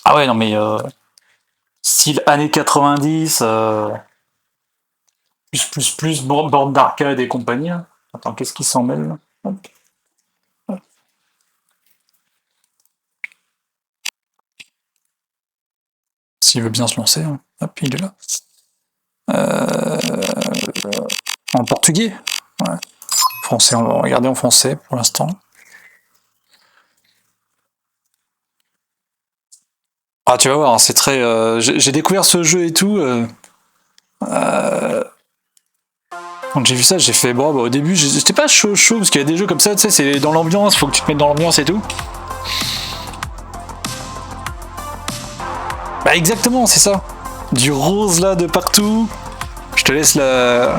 Ah ouais, non mais style années 90, plus borne d'arcade et compagnie. Hein. Attends, qu'est-ce qui s'en mêle là? Hop. S'il veut bien se lancer, hein. Hop, il est là. En portugais, ouais. Français, on va regarder en français pour l'instant. Ah, tu vas voir, c'est très. J'ai découvert ce jeu et tout. Quand j'ai vu ça, j'ai fait bon, bah, au début, j'étais pas chaud parce qu'il y a des jeux comme ça, tu sais, c'est dans l'ambiance, faut que tu te mettes dans l'ambiance et tout. Bah exactement, c'est ça. Du rose là de partout. Je te laisse le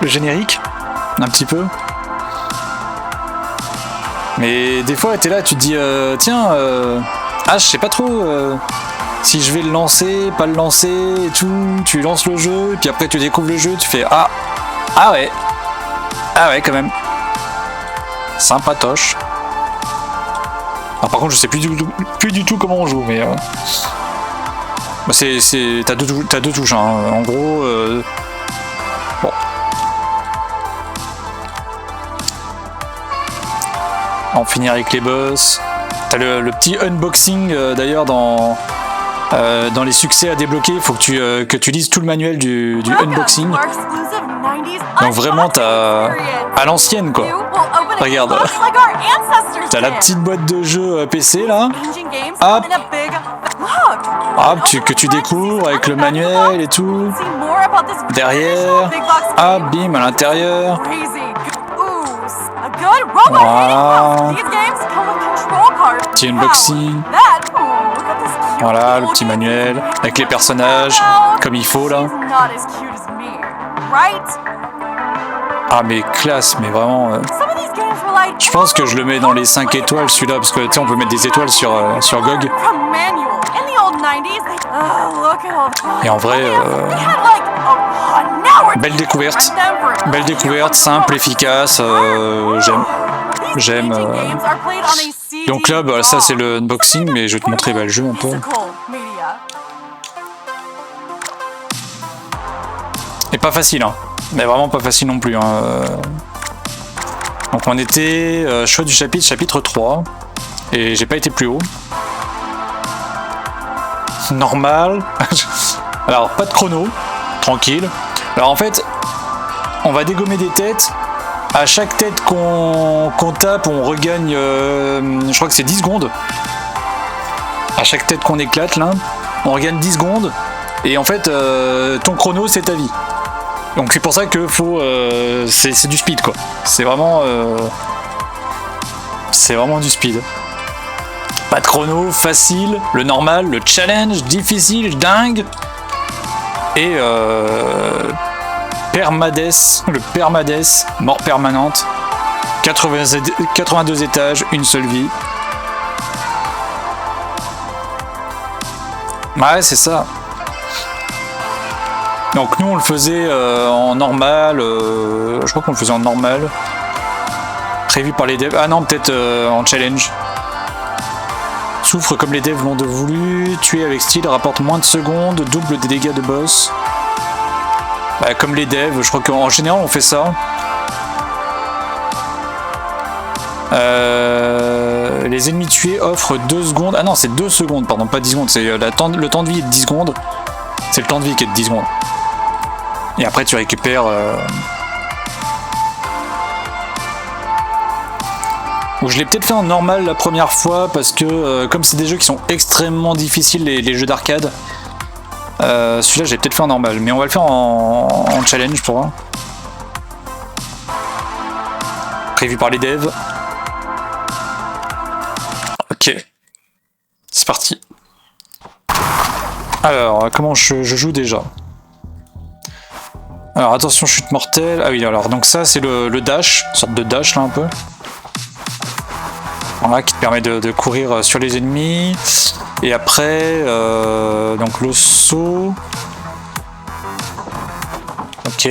générique, un petit peu. Mais des fois, t'es là, tu te dis, tiens, je sais pas trop si je vais le lancer, pas le lancer et tout. Tu lances le jeu, et puis après tu découvres le jeu, tu fais ah ouais, quand même. Sympatoche. Alors, par contre, je sais plus du tout comment on joue, mais bah, t'as deux touches, hein. En gros, bon. On finit avec les boss. T'as le petit unboxing d'ailleurs dans les succès à débloquer. Il faut que tu lises tout le manuel du unboxing. Donc vraiment, t'as à l'ancienne quoi. Regarde. T'as la petite boîte de jeu PC là. Hop. Hop, que tu découvres avec le manuel et tout. Derrière. Hop, bim, à l'intérieur. Voilà. Petit unboxing. Voilà, le petit manuel avec les personnages comme il faut là. Ah mais classe, mais vraiment. Je pense que je le mets dans les 5 étoiles celui-là parce que tu sais on peut mettre des étoiles sur GOG. Et en vrai, belle découverte, simple, efficace. J'aime. Donc là, bah, ça c'est le unboxing, mais je vais te montrer le jeu un peu. Et pas facile, hein. Mais vraiment pas facile non plus. Hein. Donc on était choix du chapitre 3. Et j'ai pas été plus haut. Normal. Alors pas de chrono. Tranquille. Alors en fait, on va dégommer des têtes. À chaque tête qu'on tape, on regagne, je crois que c'est 10 secondes. À chaque tête qu'on éclate là, on regagne 10 secondes. Et en fait, ton chrono, c'est ta vie. Donc c'est pour ça que faut, c'est du speed quoi. C'est vraiment du speed. Pas de chrono, facile, le normal, le challenge, difficile, dingue. Et le permades, mort permanente, 82 étages, une seule vie. Ouais, c'est ça. Donc nous on le faisait en normal, je crois qu'on le faisait en normal. Prévu par les devs. Ah non, peut-être en challenge. Souffre comme les devs l'ont voulu, tuer avec style, rapporte moins de secondes, double des dégâts de boss. Bah, comme les devs, je crois qu'en général on fait ça. Les ennemis tués offrent 2 secondes. Ah non, c'est 2 secondes, pardon, pas 10 secondes. C'est le temps de vie est de 10 secondes. C'est le temps de vie qui est de 10 secondes. Et après tu récupères. Ou je l'ai peut-être fait en normal la première fois parce que comme c'est des jeux qui sont extrêmement difficiles, les jeux d'arcade. Celui-là j'ai peut-être fait en normal, mais on va le faire en challenge pour voir. Prévu par les devs. Ok. C'est parti. Alors, comment je joue déjà? Alors attention, chute mortelle. Ah oui, alors donc ça c'est le dash, une sorte de dash là un peu. Voilà, qui te permet de courir sur les ennemis. Et après, donc le saut. Ok.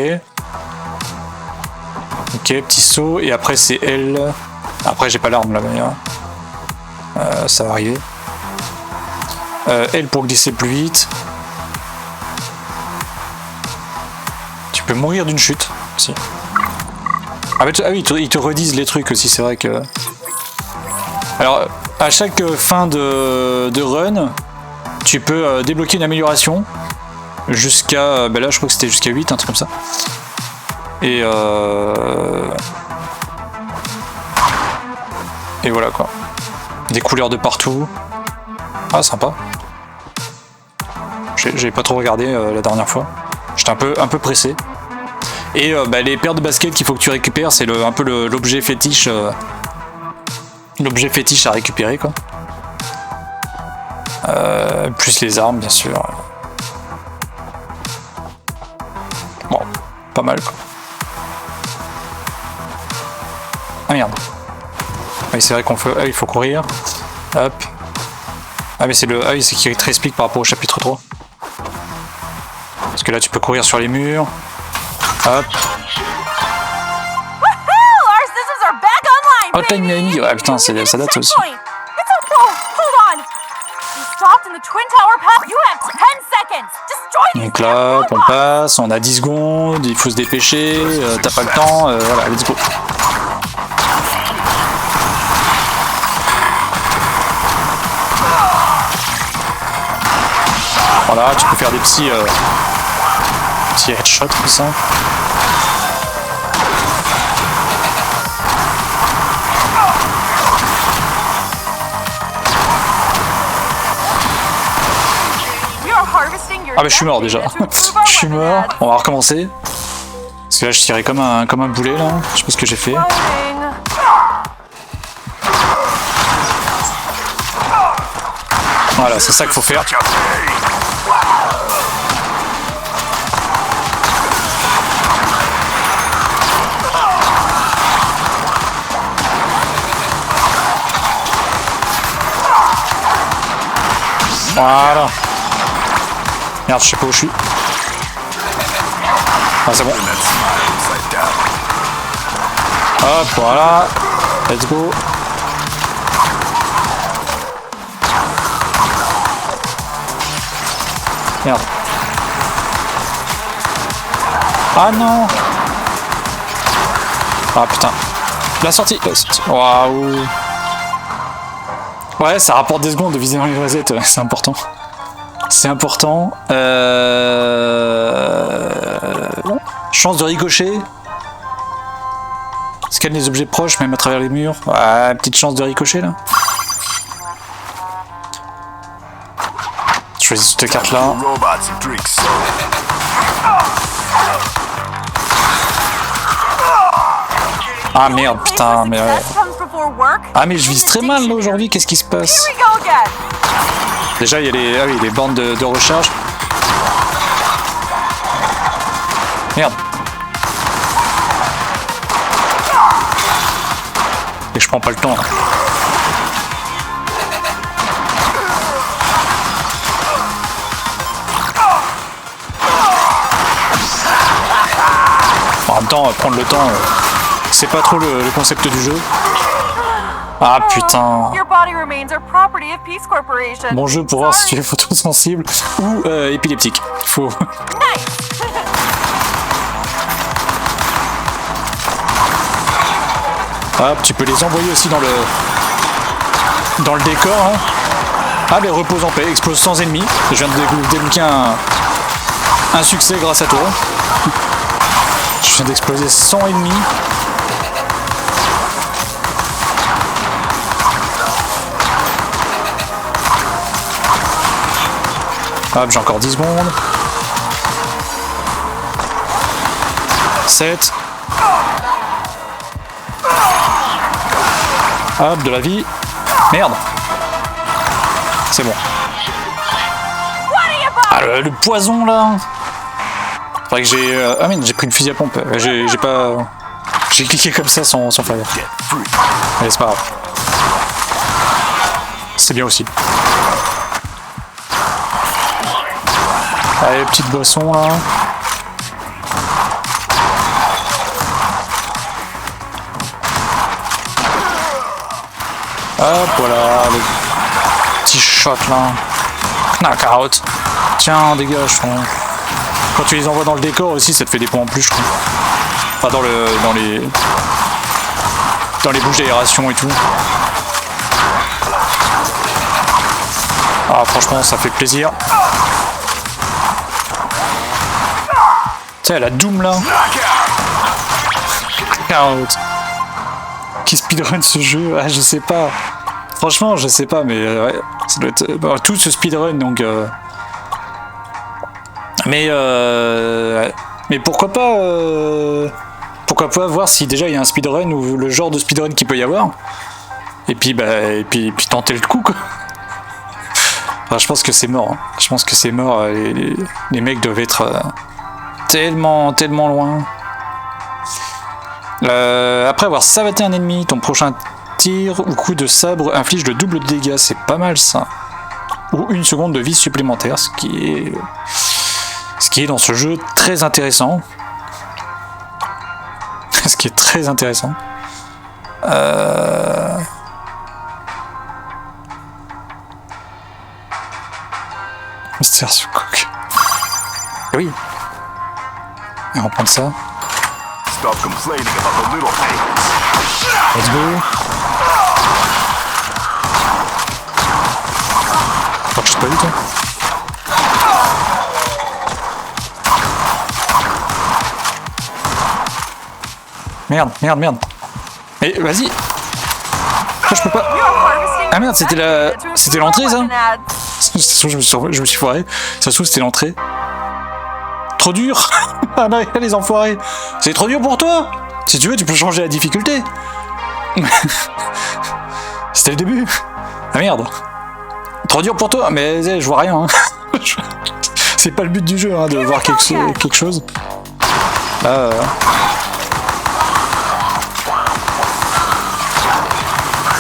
Ok, petit saut. Et après c'est L. Après j'ai pas l'arme là, mais ça va arriver. L pour glisser plus vite. Tu peux mourir d'une chute aussi. Ah, ah oui, ils te redisent les trucs aussi, c'est vrai que... Alors, à chaque fin de run, tu peux débloquer une amélioration jusqu'à... Ben là, je crois que c'était jusqu'à 8, un truc comme ça. Et voilà quoi. Des couleurs de partout. Ah, sympa. J'ai pas trop regardé la dernière fois. J'étais un peu pressé. Et les paires de baskets qu'il faut que tu récupères, c'est un peu l'objet fétiche. L'objet fétiche à récupérer quoi. Plus les armes bien sûr. Bon, pas mal quoi. Ah merde. Oui, c'est vrai qu'on fait... Ah, il faut courir. Hop. Ah mais c'est le... Ah oui, c'est qui te réexplique par rapport au chapitre 3. Parce que là tu peux courir sur les murs. Hop. Hotline Miami, ouais putain, ça date aussi. Donc là, on passe, on a 10 secondes, il faut se dépêcher, t'as pas le temps, voilà, let's go. Voilà, tu peux faire des petits headshots comme ça. Ah bah je suis mort déjà. Je suis mort. On va recommencer. Parce que là je tirais comme un boulet là. Je sais pas ce que j'ai fait. Voilà, c'est ça qu'il faut faire. Voilà. Merde, je sais pas où je suis. Ah, c'est bon. Hop, voilà. Let's go. Merde. Ah non. Ah putain. La sortie. Waouh. Ouais, ça rapporte des secondes de viser dans les noisettes, c'est important. C'est important. Chance de ricochet. Scanne les objets proches, même à travers les murs. Ouais, petite chance de ricochet là. Choisis cette carte là. Ah merde, putain, mais ouais. Ah mais je vise très mal là aujourd'hui, qu'est-ce qui se passe? Déjà il y a les bornes de recharge. Merde. Et je prends pas le temps là. En même temps, prendre le temps, c'est pas trop le concept du jeu. Ah putain. Bon jeu pour voir si tu es photosensible ou épileptique. Faut. Hop, tu peux les envoyer aussi dans le décor. Hein. Ah mais repose en paix, explose sans ennemis. Je viens de débloquer un succès grâce à toi. Je viens d'exploser 100 ennemis. Hop, j'ai encore 10 secondes. 7. Hop, de la vie. Merde. C'est bon. Ah, le poison là. Faudrait que j'ai... Ah merde, j'ai pris une fusil à pompe. J'ai pas... J'ai cliqué comme ça sans faire. Allez, c'est pas grave. C'est bien aussi. Allez, petite boisson là. Hop, voilà, le petit shot là. Ah, carotte. Tiens, dégage. Quand tu les envoies dans le décor aussi, ça te fait des points en plus, je crois. Enfin, dans les bouches d'aération et tout. Ah, franchement, ça fait plaisir. Tu sais, la Doom là. Carotte. Qui speedrun ce jeu? Ah, je sais pas. Franchement, je sais pas, mais ouais, ça doit être tout ce speedrun donc. Mais pourquoi pas voir si déjà il y a un speedrun ou le genre de speedrun qu'il peut y avoir. Et puis tenter le coup quoi. Enfin, je pense que c'est mort. Hein. Je pense que c'est mort. Les mecs doivent être tellement loin. Après avoir savaté un ennemi, ton prochain tir ou coup de sabre inflige le double de dégâts, c'est pas mal ça. Ou 1 seconde de vie supplémentaire, ce qui est dans ce jeu très intéressant. Ce qui est très intéressant. Mystère sur coque. Oui. Et on va prendre ça. Let's go. Faut que je pas vu toi. Merde. Mais vas-y. Je peux pas. Ah merde, c'était l'entrée ça. Je me suis foiré. Ça se trouve c'était l'entrée. Trop dur. Ah non, les enfoirés. C'est trop dur pour toi. Si tu veux, tu peux changer la difficulté. C'était le début. Ah merde. Trop dur pour toi. Mais je vois rien. Hein. C'est pas le but du jeu hein, de voir quelque chose. Là.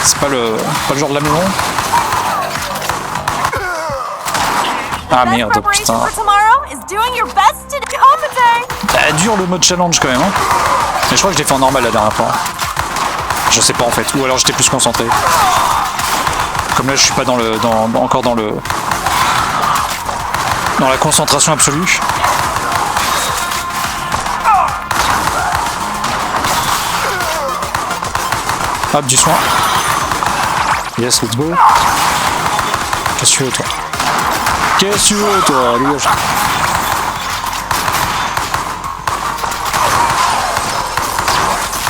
C'est pas le genre de la maison. Ah merde, putain. Dur le mode challenge quand même. Hein. Mais je crois que je l'ai fait en normal la dernière fois. Je sais pas en fait. Ou alors j'étais plus concentré. Comme là je suis pas encore dans la concentration absolue. Hop, du soin. Yes, let's go. Qu'est-ce que tu veux, toi? Qu'est-ce que tu veux, toi? Dégage.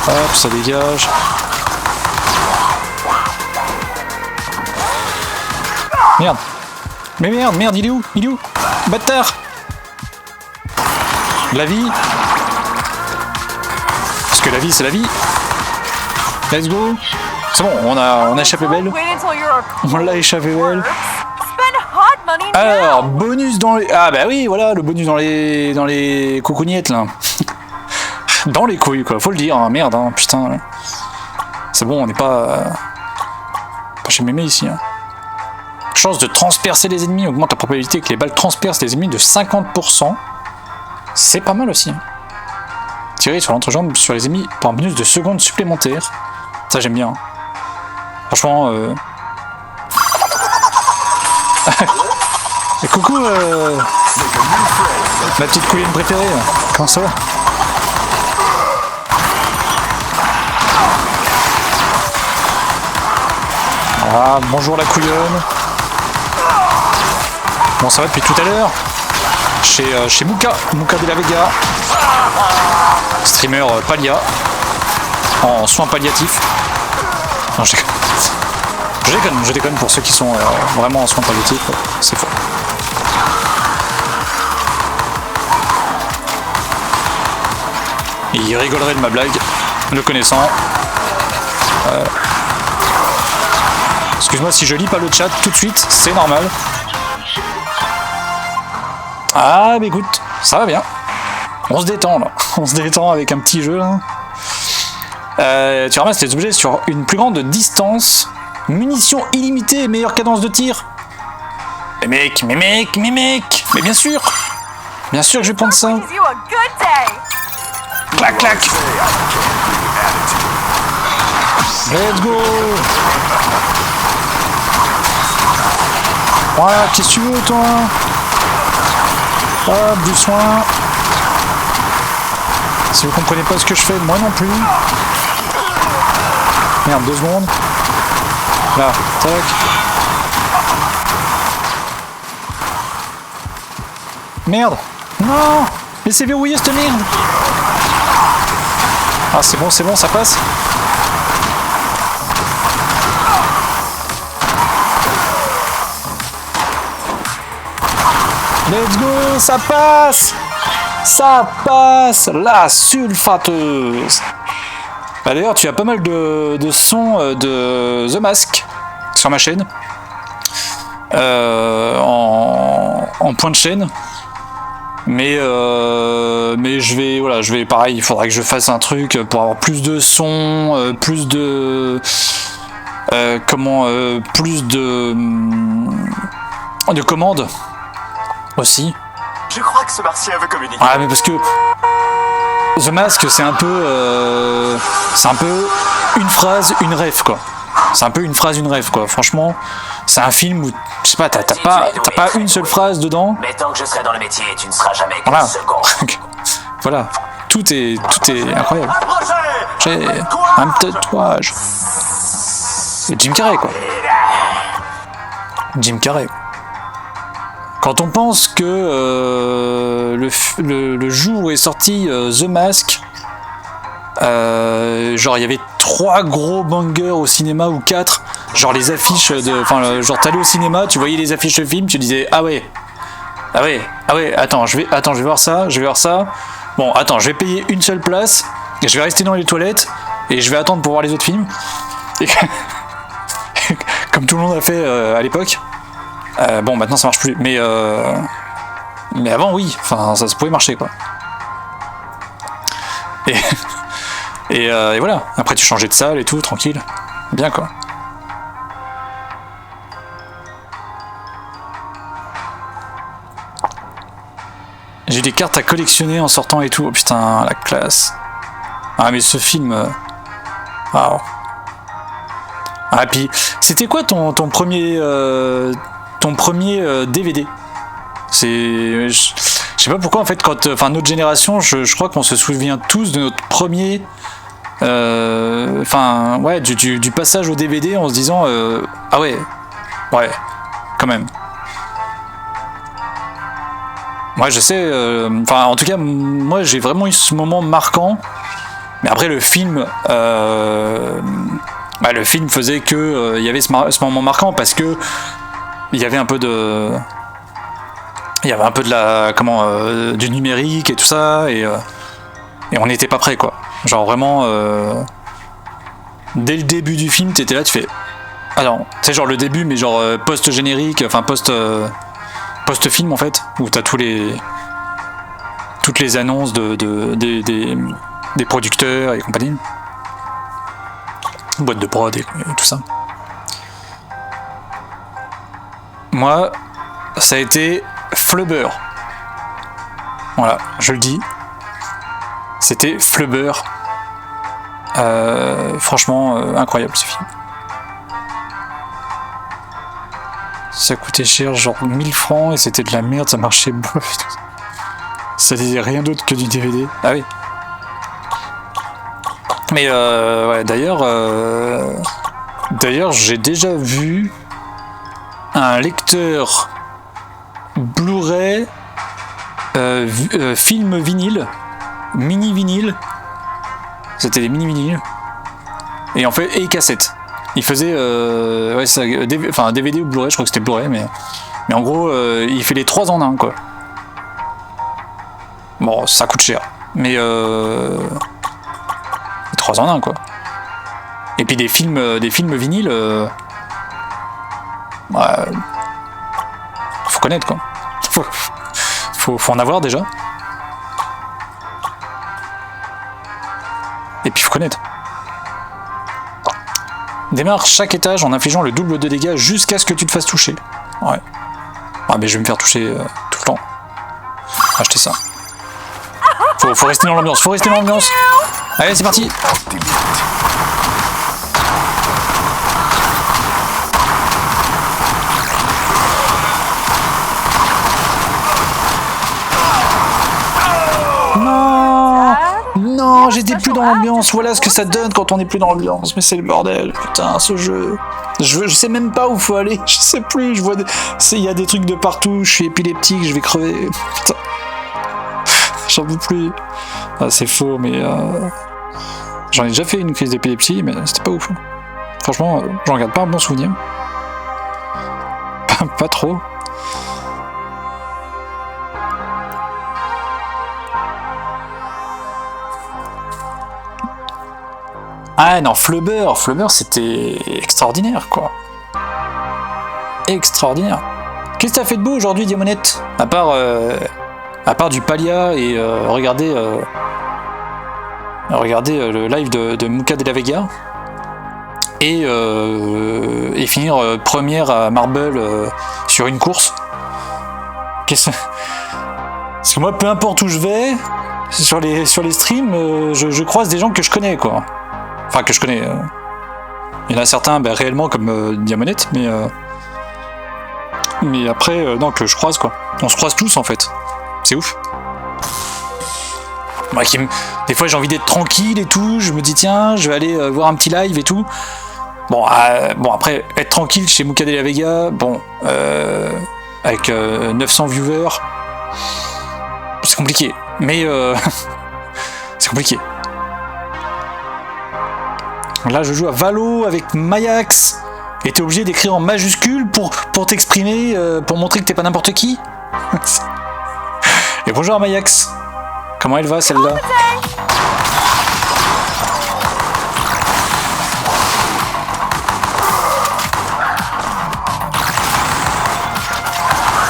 Hop, ça dégage. Merde. Mais merde, il est où? Bâtard. La vie. Parce que la vie, c'est la vie. Let's go. C'est bon, on a échappé belle. On l'a échappé belle. Alors, bonus dans les... Ah bah oui, voilà, le bonus dans les coucougnettes, là. Dans les couilles, quoi, faut le dire, hein. Merde, hein, putain. C'est bon, on n'est pas chez mémé ici. Hein. Chance de transpercer les ennemis, augmente la probabilité que les balles transpercent les ennemis de 50%. C'est pas mal aussi. Hein. Tirer sur l'entrejambe sur les ennemis pour un bonus de secondes supplémentaires. Ça, j'aime bien. Franchement, Et coucou, ma petite couillonne préférée. Comment ça va? Ah, bonjour la couillonne. Bon, ça va depuis tout à l'heure. Chez Muka de la Vega. Streamer Palia. En soins palliatifs. Non, je déconne pour ceux qui sont vraiment en soins palliatifs. C'est faux. Il rigolerait de ma blague, le connaissant. Excuse-moi si je lis pas le chat tout de suite, c'est normal. Ah, mais écoute, ça va bien. On se détend là. On se détend avec un petit jeu là. Tu ramasses les objets sur une plus grande distance. Munitions illimitées et meilleure cadence de tir. Mais mec, mais bien sûr que je vais prendre ça. Clac, clac. Let's go. Voilà, qu'est-ce que tu veux, toi? Hop, du soin. Si vous comprenez pas ce que je fais, moi non plus. Merde, 2 secondes. Là, tac. Merde. Non. Laissez verrouiller cette merde. Ah, c'est bon, ça passe. Let's go, ça passe. Ça passe. La sulfateuse. Bah d'ailleurs, tu as pas mal de sons de The Mask sur ma chaîne. En point de chaîne. Mais je vais pareil, il faudra que je fasse un truc pour avoir plus de sons, plus de plus de commandes aussi. Je crois que ce martien veut communiquer. Ah mais parce que The Mask c'est un peu une phrase, une rêve quoi. C'est un peu une phrase, une rêve quoi. Franchement, c'est un film où je sais pas, t'as pas une seule phrase dedans. Mais tant que je serai dans le métier, tu ne seras jamais qu'un Voilà. second. Voilà, tout est incroyable. J'ai un tatouage. C'est Jim Carrey quoi. Jim Carrey. Quand on pense que le jour où est sorti The Mask, genre il y avait 3 gros bangers au cinéma ou 4, genre les affiches genre t'allais au cinéma, tu voyais les affiches de film, tu disais ah ouais, attends je vais voir ça, bon attends je vais payer une seule place, et je vais rester dans les toilettes et je vais attendre pour voir les autres films, et comme tout le monde a fait à l'époque. Bon maintenant ça marche plus, mais avant oui, enfin ça pouvait marcher quoi. Et voilà, après tu changeais de salle et tout, tranquille, bien quoi. J'ai des cartes à collectionner en sortant et tout, oh putain la classe. Ah mais ce film, waouh. Ah puis c'était quoi ton premier DVD? C'est, je sais pas pourquoi en fait quand, enfin notre génération, je crois qu'on se souvient tous de notre premier, enfin ouais du passage au DVD en se disant ah ouais quand même. Moi je sais, enfin en tout cas moi j'ai vraiment eu ce moment marquant, mais après le film faisait que il y avait ce moment marquant parce que il y avait un peu de la du numérique et tout ça, et on n'était pas prêt quoi. Genre vraiment dès le début du film t'étais là, tu fais ah non, c'est genre le début mais genre post générique, enfin post film en fait, où t'as toutes les annonces des producteurs et compagnie, boîte de prod et tout ça. Moi, ça a été Flubber. Voilà, je le dis. C'était Flubber. Franchement, incroyable ce film. Ça coûtait cher, genre 1000 francs, et c'était de la merde, ça marchait bof. Ça disait rien d'autre que du DVD. Ah oui. Mais ouais, d'ailleurs, j'ai déjà vu un lecteur Blu-ray film vinyle, mini vinyle. C'était des mini vinyles. Et en fait, et cassette. Il faisait ouais, ça, enfin DVD ou Blu-ray, je crois que c'était Blu-ray, mais en gros, il fait les 3 en 1 quoi. Bon, ça coûte cher, mais 3 en 1 quoi. Et puis des films vinyles, faut connaître quoi. Faut en avoir déjà. Et puis faut connaître. Démarre chaque étage en infligeant le double de dégâts jusqu'à ce que tu te fasses toucher. Ouais. Ah mais je vais me faire toucher tout le temps. Acheter ça. Faut rester dans l'ambiance, Allez, c'est parti. j'étais plus dans l'ambiance. Voilà ce que ça donne quand on est plus dans l'ambiance. Mais c'est le bordel. Putain, ce jeu. Je sais même pas où faut aller. Je sais plus. Je vois il y a des trucs de partout. Je suis épileptique. Je vais crever. Putain. J'en peux plus. Ah, c'est faux, mais j'en ai déjà fait une crise d'épilepsie, mais c'était pas ouf. Franchement, j'en garde pas un bon souvenir. Pas trop. Ah non, Flubber c'était extraordinaire, quoi. Extraordinaire. Qu'est-ce que t'as fait de beau aujourd'hui, Diamonette? À part du Palia et regardez le live de Muka de la Vega et finir première à Marble sur une course. Parce que moi, peu importe où je vais, sur les streams, je croise des gens que je connais, quoi. Enfin, que je connais. Il y en a certains réellement comme Diamonette, mais après, non, que je croise, quoi. On se croise tous, en fait. C'est ouf. Moi, des fois, j'ai envie d'être tranquille et tout. Je me dis, tiens, je vais aller voir un petit live et tout. Bon, après, être tranquille chez Muka de la Vega, avec 900 viewers, c'est compliqué. Mais c'est compliqué. Là, je joue à Valo avec Mayax. Et t'es obligé d'écrire en majuscule pour t'exprimer, pour montrer que t'es pas n'importe qui. Et bonjour à Mayax. Comment elle va, celle-là?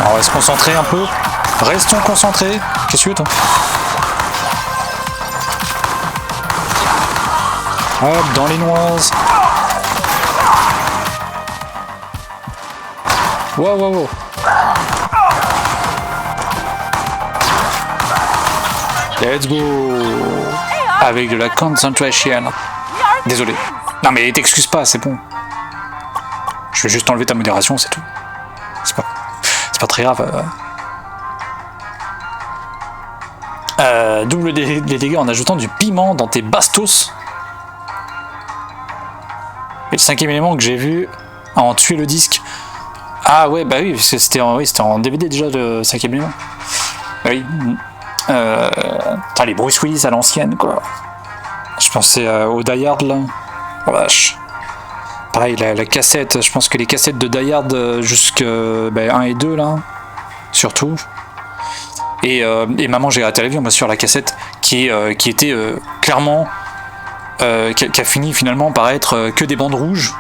On va se concentrer un peu. Restons concentrés. Qu'est-ce que tu veux, toi? Hop, dans les noises. Wow, wow, wow. Let's go. Avec de la concentration. Désolé. Non mais t'excuses pas, c'est bon. Je vais juste enlever ta modération, c'est tout. C'est pas très grave. Double les dégâts en ajoutant du piment dans tes bastos. Et le cinquième élément que j'ai vu en tuer le disque. Ah ouais, bah oui, parce que c'était en DVD déjà le cinquième élément. Oui. Les Bruce Willis à l'ancienne, quoi. Je pensais au Die Hard, là. Oh vache. Pareil, la cassette, je pense que les cassettes de Die Hard jusque 1 et 2, là, surtout. Et Maman, j'ai raté l'avion, moi, sur la cassette, qui était clairement... qui a fini finalement par être que des bandes rouges.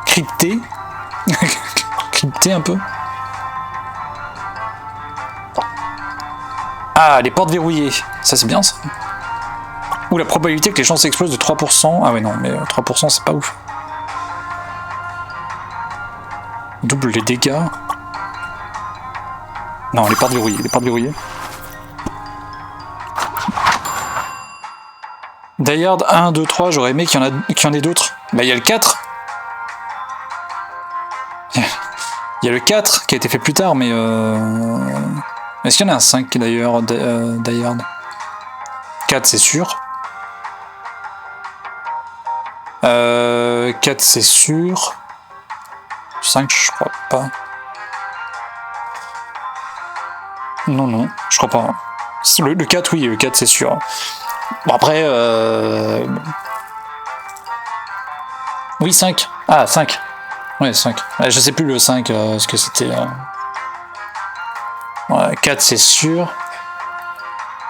Cryptées. Cryptées un peu. Ah, les portes verrouillées. Ça, c'est bien, ça. Ou la probabilité que les chances explosent de 3%. Ah ouais, non, mais 3%, c'est pas ouf. Double les dégâts. Non, les portes verrouillées. Les portes verrouillées. Die Hard 1, 2, 3, j'aurais aimé qu'il y en ait d'autres. Bah, il y a le 4. Il y a le 4 qui a été fait plus tard, mais... Est-ce qu'il y en a un 5 d'ailleurs, Die Hard? 4, c'est sûr. 4, c'est sûr. 5, je crois pas. Non, je crois pas. Le 4, oui, le 4, c'est sûr. Bon, après... Oui, 5. Ah, 5. Ouais, 5. Je sais plus le 5, ce que c'était... Ouais, 4, c'est sûr.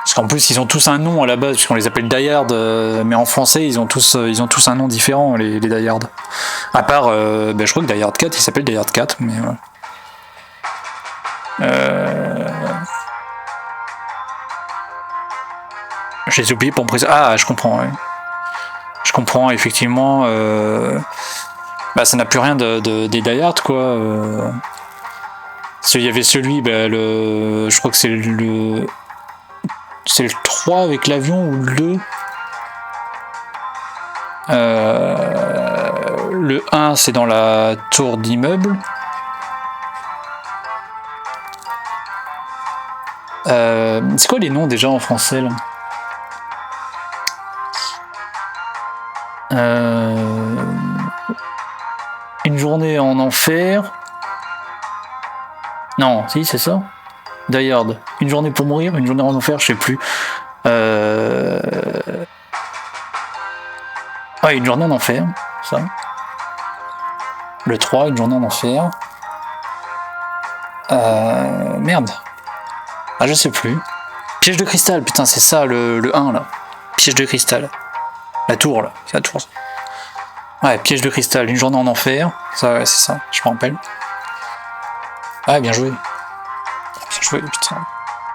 Parce qu'en plus, ils ont tous un nom à la base, puisqu'on les appelle Die Hard, mais en français, ils ont tous un nom différent, les Die Hard. À part, je crois que Die Hard 4, il s'appelle Die Hard 4, mais ouais. Je les ai oubliés pour me préciser. Ah, je comprends, ouais. Je comprends, effectivement. Ça n'a plus rien des Die Hard, quoi. Il y avait celui, je crois que c'est le 3 avec l'avion ou le 2. Le 1, c'est dans la tour d'immeuble. C'est quoi les noms déjà en français là? Une journée en enfer. Non, si, c'est ça. Die Hard. Une journée pour mourir, une journée en enfer, je sais plus. Ouais, une journée en enfer, ça. Le 3, une journée en enfer. Merde. Ah, je sais plus. Piège de cristal, putain, c'est ça, le 1, là. Piège de cristal. La tour, là. C'est la tour. Ouais, piège de cristal, une journée en enfer. Ça, ouais, c'est ça, je me rappelle. Ah, bien joué. Bien joué, putain.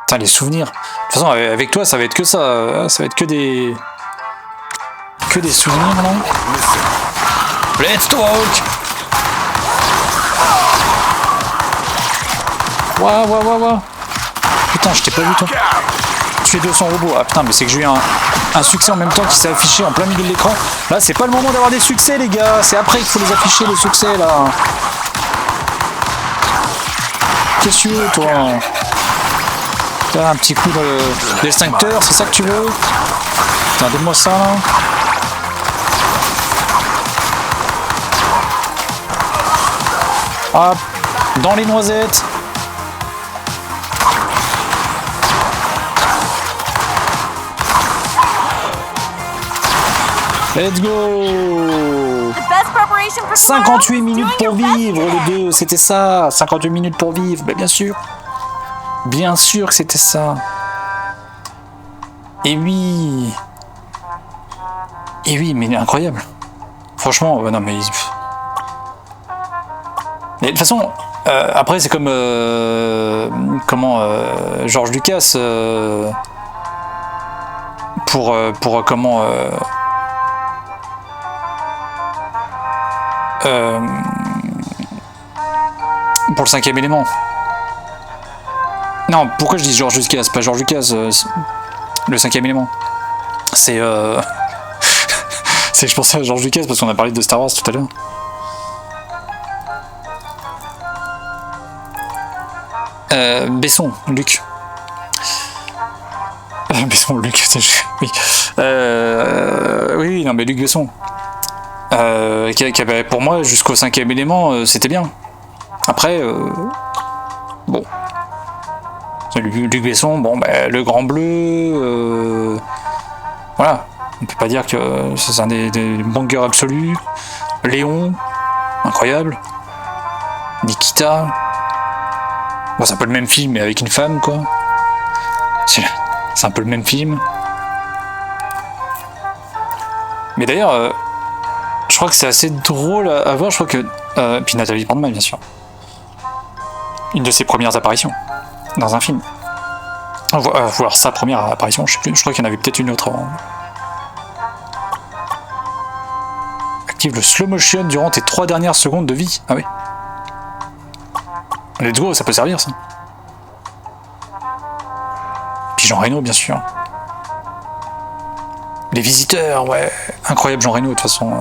Putain, les souvenirs. De toute façon, avec toi, ça va être que ça. Ça va être que des... Que des souvenirs, là. Let's talk. Waouh. Putain, je t'ai pas vu, toi. Tuer 200 robots. Ah putain, mais c'est que j'ai eu un succès en même temps qui s'est affiché en plein milieu de l'écran. Là, c'est pas le moment d'avoir des succès, les gars. C'est après qu'il faut les afficher, les succès, là. Qu'est-ce que tu veux, toi? T'as un petit coup d'extincteur, c'est ça que tu veux? Putain, donne-moi ça, là. Hop, dans les noisettes. Let's go! 58 minutes pour vivre, le 2, c'était ça. 58 minutes pour vivre, mais bien sûr. Bien sûr que c'était ça. Et oui. Et oui, mais il est incroyable. Franchement, non mais... Et de toute façon, après c'est comme... George Lucas... pour comment... pour le 5e élément. Non, pourquoi je dis George Lucas? Pas George Lucas, le 5e élément. C'est c'est que je pensais à George Lucas parce qu'on a parlé de Star Wars tout à l'heure. Besson, Luc. Besson, Luc, oui. Oui, non mais Luc Besson. Qui avait, pour moi, jusqu'au 5e élément, c'était bien. Après, bon. Luc Besson, bon, bah, le Grand Bleu, voilà. On peut pas dire que c'est un des bangers absolus. Léon, incroyable. Nikita. Bon, c'est un peu le même film, mais avec une femme, quoi. C'est un peu le même film. Mais d'ailleurs, je crois que c'est assez drôle à voir. Je crois que... puis Nathalie Portman, bien sûr. Une de ses premières apparitions dans un film. Voir sa première apparition, je sais plus. Je crois qu'il y en avait peut-être une autre avant. Active le slow motion durant tes 3 dernières secondes de vie. Ah oui. Let's go, ça peut servir, ça. Puis Jean Reno, bien sûr. Les visiteurs, ouais. Incroyable Jean Reno, de toute façon. De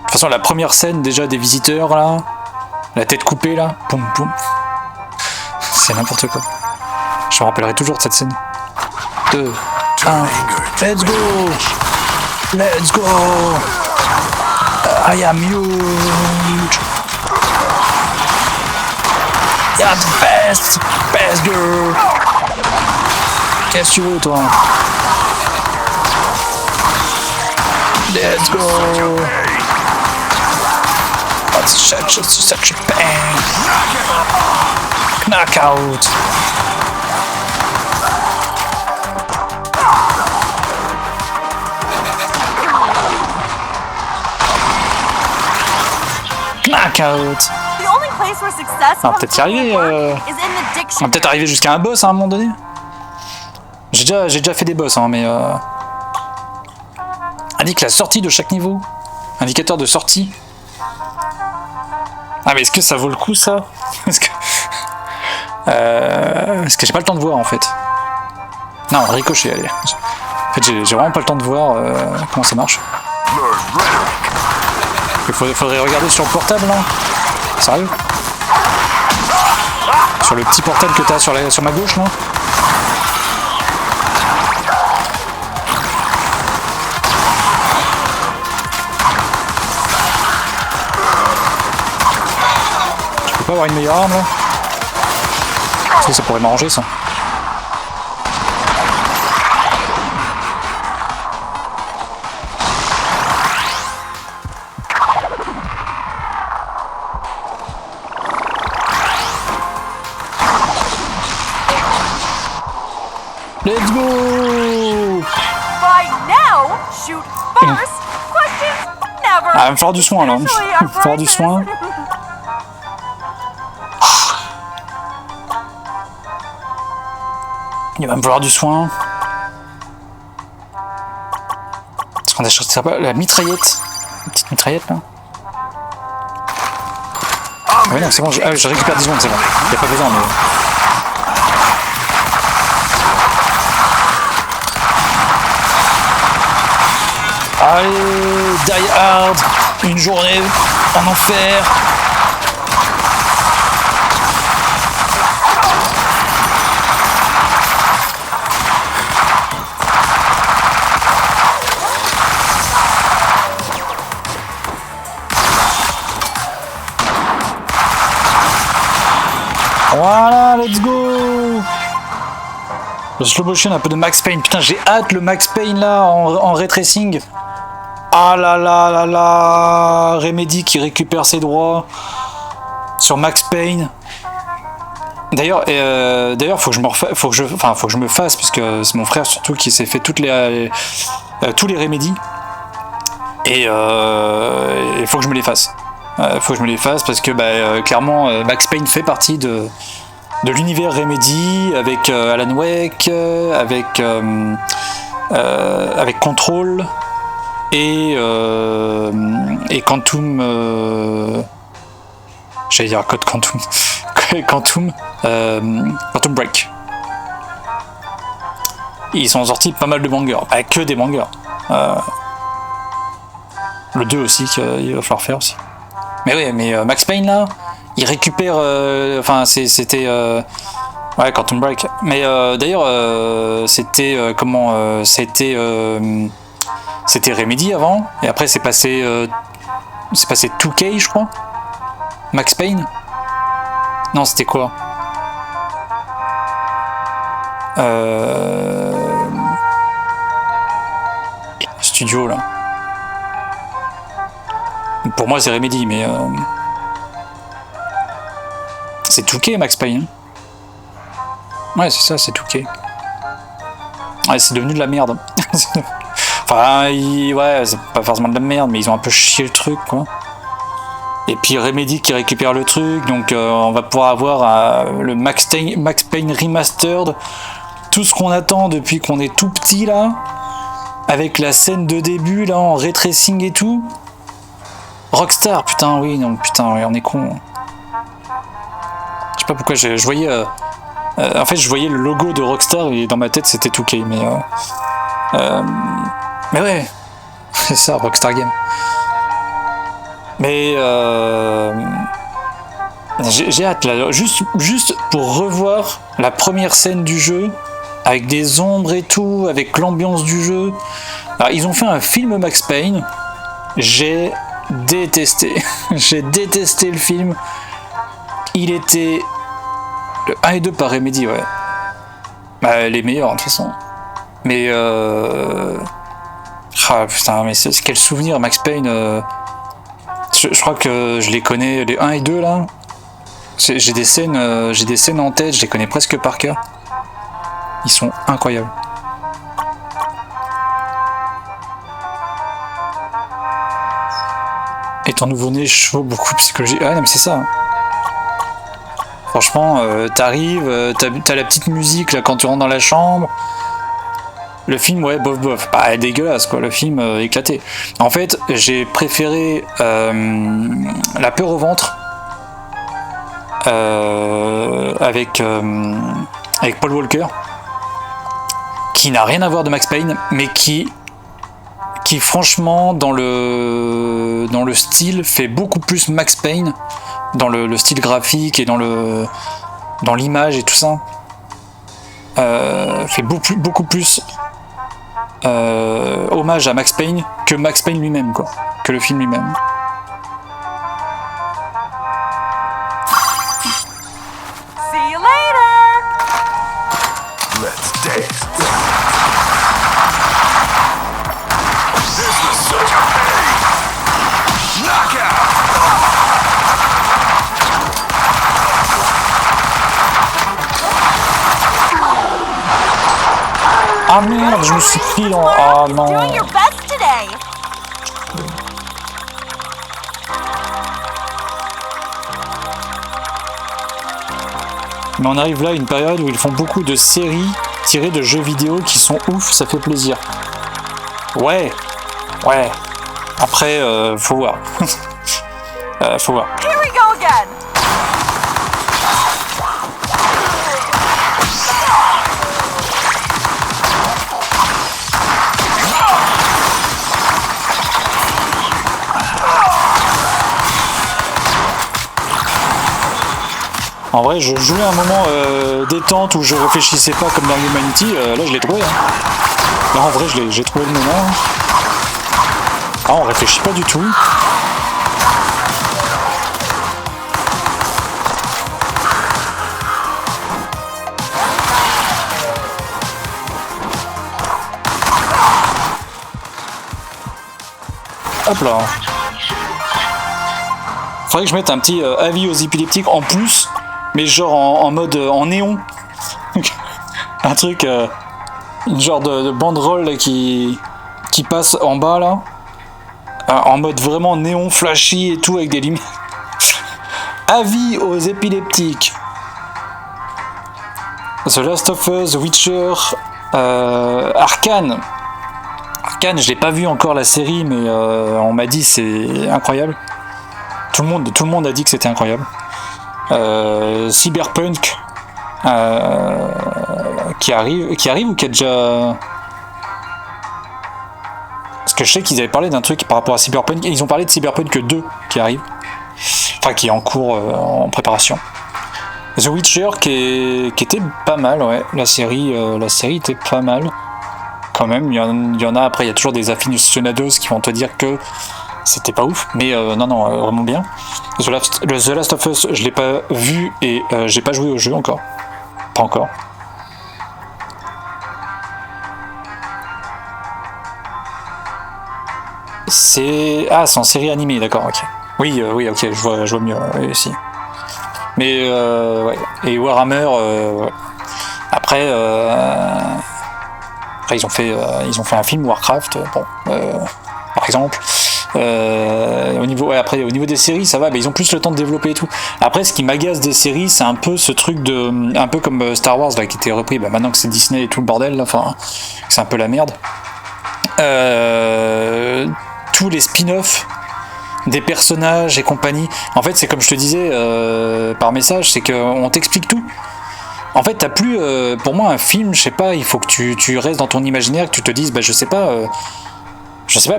toute façon, la première scène, déjà, des visiteurs, là. La tête coupée, là. Poum, poum. C'est n'importe quoi. Je me rappellerai toujours de cette scène. 2, 1, let's go! Let's go! I am huge! You're the best! Best girl! Qu'est-ce que tu veux, toi? Let's go! That's such a bang! Knockout! Knockout! On va peut-être y arriver. On va peut-être arriver jusqu'à un boss à un moment donné. J'ai déjà fait des boss, hein, mais indique la sortie de chaque niveau. Indicateur de sortie. Ah mais est-ce que ça vaut le coup, ça? Est-ce que j'ai pas le temps de voir, en fait. Non, ricochet, allez. En fait, j'ai vraiment pas le temps de voir comment ça marche. Il faudrait regarder sur le portable, là. Sérieux? Sur le petit portable que t'as sur ma gauche, là. pas avoir une meilleure arme là? Ça pourrait m'arranger ça. Let's go! Ah, il va me falloir du soin là. Il va me falloir du soin. Il va me falloir du soin. Est-ce qu'on a cherché la mitraillette? Une petite mitraillette là. Ah oui non c'est bon, je récupère 10 secondes, c'est bon. Il n'y a pas besoin mais... Allez, Die Hard, une journée en enfer. Voilà, let's go. Le slow motion, un peu de Max Payne. Putain, j'ai hâte le Max Payne là en ray tracing. Ah là là là là, Remedy qui récupère ses droits sur Max Payne. D'ailleurs, faut que je me fasse parce que c'est mon frère surtout qui s'est fait tous les Remedy et il faut que je me les fasse. Faut que je me les fasse parce que clairement Max Payne fait partie de l'univers Remedy avec Alan Wake, avec Control. Et Quantum, j'allais dire Code Quantum, Quantum Break. Ils sont sortis pas mal de bangers, pas que des bangers. Le 2 aussi qu'il va falloir faire aussi. Mais oui, mais Max Payne là, il récupère, c'était ouais Quantum Break. Mais d'ailleurs c'était c'était Remedy avant, et après c'est passé 2K je crois. Max Payne. Non c'était quoi? Studio là. Pour moi c'est Remedy mais c'est 2K Max Payne. Ouais c'est ça, c'est 2K. Ouais c'est devenu de la merde. Enfin, ouais, c'est pas forcément de la merde, mais ils ont un peu chié le truc, quoi. Et puis Remedy qui récupère le truc, donc on va pouvoir avoir le Max Payne Remastered, tout ce qu'on attend depuis qu'on est tout petit, là, avec la scène de début, là, en ray tracing et tout. Rockstar, putain, oui, non, putain, ouais, on est con. Je sais pas pourquoi, je voyais... en fait, je voyais le logo de Rockstar, et dans ma tête, c'était 2K, mais ouais, c'est ça, Rockstar Game. Mais j'ai hâte là, juste pour revoir la première scène du jeu, avec des ombres et tout, avec l'ambiance du jeu. Alors, ils ont fait un film Max Payne, j'ai détesté. J'ai détesté le film. Il était... Le 1 et 2 par Remedy, ouais. Bah, les meilleurs, de toute façon. Mais ah putain, mais quel souvenir Max Payne. Je crois que je les connais, les 1 et 2 là. J'ai des scènes en tête, je les connais presque par cœur. Ils sont incroyables. Et ton nouveau-né chaud, beaucoup de psychologie. Ah non mais c'est ça. Franchement, t'arrives, t'as la petite musique là quand tu rentres dans la chambre. Le film, ouais, bof bof. Bah, dégueulasse quoi, le film éclaté. En fait, j'ai préféré La peur au ventre avec Paul Walker, qui n'a rien à voir de Max Payne, mais qui franchement dans le style fait beaucoup plus Max Payne, dans le style graphique et dans l'image et tout ça. Fait beaucoup plus hommage à Max Payne que Max Payne lui-même, quoi, que le film lui-même. Ah merde, je me suis pris dans... Ah non. Doing your best today. Mais on arrive là à une période où ils font beaucoup de séries tirées de jeux vidéo qui sont ouf, ça fait plaisir. Ouais. Après, faut voir. Faut voir. Here we go again. En vrai, je jouais un moment détente où je réfléchissais pas comme dans Humanity. Là, je l'ai trouvé. Hein. Là, en vrai, j'ai trouvé le moment. Ah, on réfléchit pas du tout. Hop là. Faudrait que je mette un petit avis aux épileptiques en plus, mais genre en mode en néon. Un truc, une genre de banderole là, qui passe en bas là, en mode vraiment néon flashy et tout avec des lumières. Avis aux épileptiques. The Last of Us, The Witcher, Arcane. Arcane, je l'ai pas vu encore la série, mais on m'a dit c'est incroyable. Tout le monde a dit que c'était incroyable. Cyberpunk qui arrive ou qui a déjà... Parce que je sais qu'ils avaient parlé d'un truc par rapport à Cyberpunk. Ils ont parlé de Cyberpunk 2 qui arrive. Enfin, qui est en cours, en préparation. The Witcher qui était pas mal, ouais. La série était pas mal. Quand même, il y en a après, il y a toujours des aficionados qui vont te dire que c'était pas ouf, mais non, vraiment bien. The Last of Us, je l'ai pas vu et j'ai pas joué au jeu encore. Pas encore. C'est en série animée, d'accord, ok. Oui, ok, je vois mieux, oui, aussi. Mais ouais. Et Warhammer, après, ils ont fait un film Warcraft, bon, par exemple. Au niveau des séries, ça va, mais ils ont plus le temps de développer et tout. Après, ce qui m'agace des séries, c'est un peu ce truc un peu comme Star Wars là, qui était repris. Maintenant que c'est Disney et tout le bordel, là, enfin, c'est un peu la merde. Tous les spin-offs des personnages et compagnie. En fait, c'est comme je te disais par message, c'est qu'on t'explique tout. En fait, t'as plus, pour moi, un film, je sais pas, il faut que tu restes dans ton imaginaire, que tu te dises, je sais pas,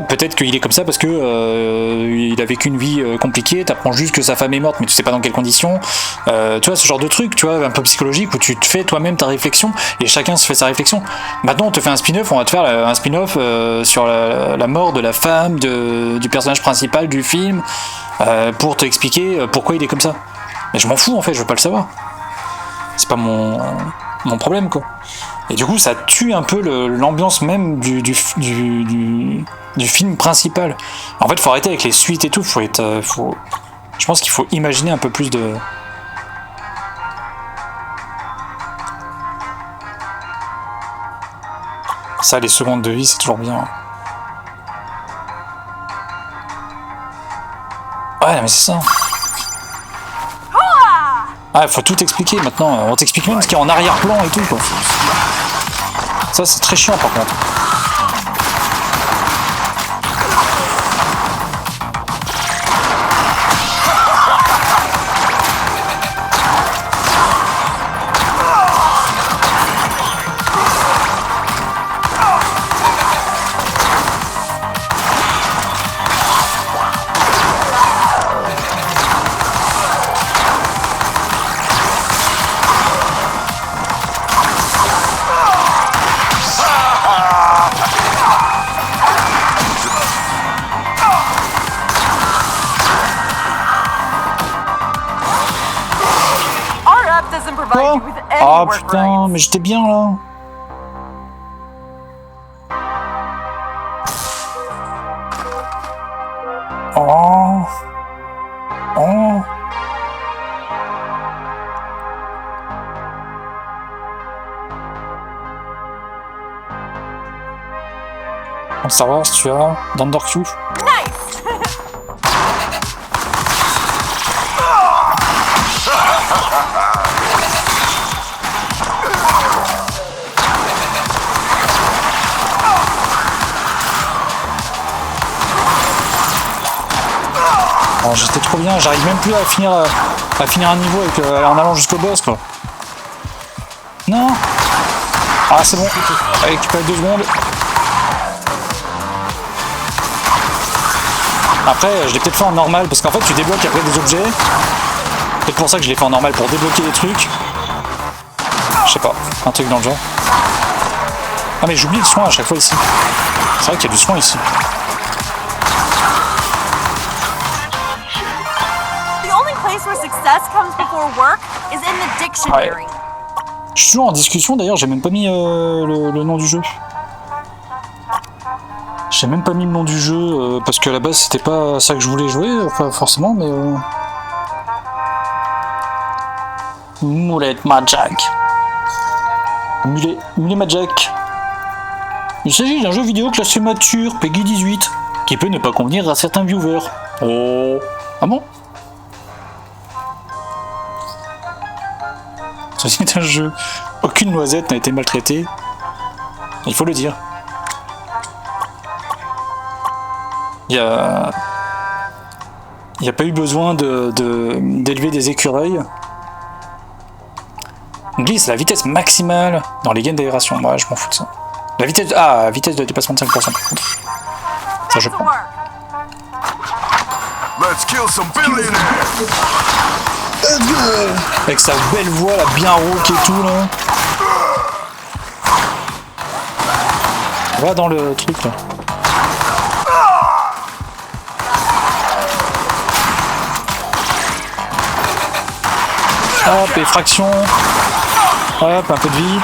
peut-être qu'il est comme ça parce que il a vécu une vie compliquée, t'apprends juste que sa femme est morte, mais tu sais pas dans quelles conditions. Tu vois, ce genre de truc, tu vois, un peu psychologique, où tu te fais toi-même ta réflexion, et chacun se fait sa réflexion. Maintenant, on te fait un spin-off, on va te faire un spin-off sur la mort de la femme, du personnage principal du film, pour te expliquer pourquoi il est comme ça. Mais je m'en fous, en fait, je veux pas le savoir. C'est pas mon problème, quoi. Et du coup, ça tue un peu l'ambiance même du film principal. En fait, faut arrêter avec les suites et tout. Je pense qu'il faut imaginer un peu plus de... Ça, les secondes de vie, c'est toujours bien. Ouais, mais c'est ça. Ah, faut tout expliquer maintenant. On t'explique même ce qu'il y a en arrière-plan et tout, quoi. Ça, c'est très chiant, par contre. Ah putain, mais j'étais bien là. Oh. Oh. Dans Star Wars, tu as Danderq. Nice. Oh, j'étais trop bien, j'arrive même plus à finir un niveau avec, en allant jusqu'au boss quoi. Non. Ah c'est bon, récupérer 2 secondes. Après je l'ai peut-être fait en normal parce qu'en fait tu débloques après des objets. C'est peut-être pour ça que je l'ai fait en normal, pour débloquer des trucs. Je sais pas, un truc dans le genre. Ah mais j'oublie le soin à chaque fois ici. C'est vrai qu'il y a du soin ici. Where success comes before work is in the dictionary. Ouais. Je suis toujours en discussion d'ailleurs, j'ai même pas mis le nom du jeu. J'ai même pas mis le nom du jeu parce qu'à la base c'était pas ça que je voulais jouer, enfin forcément, mais Moulette Magic. Mulet Magic. Il s'agit d'un jeu vidéo classé mature, Peggy 18, qui peut ne pas convenir à certains viewers. Oh. Ah bon? Ceci est un jeu. Aucune noisette n'a été maltraitée. Il faut le dire. Il n'y a pas eu besoin d'élever des écureuils. On glisse la vitesse maximale dans les gaines d'aération. Moi, je m'en fous de ça. La vitesse de dépassement de 5%. Ça, je prends. Let's kill some billionaires. Avec sa belle voix, là, bien rauque et tout, là. Va dans le truc, là. Hop, effraction. Hop, un peu de vie.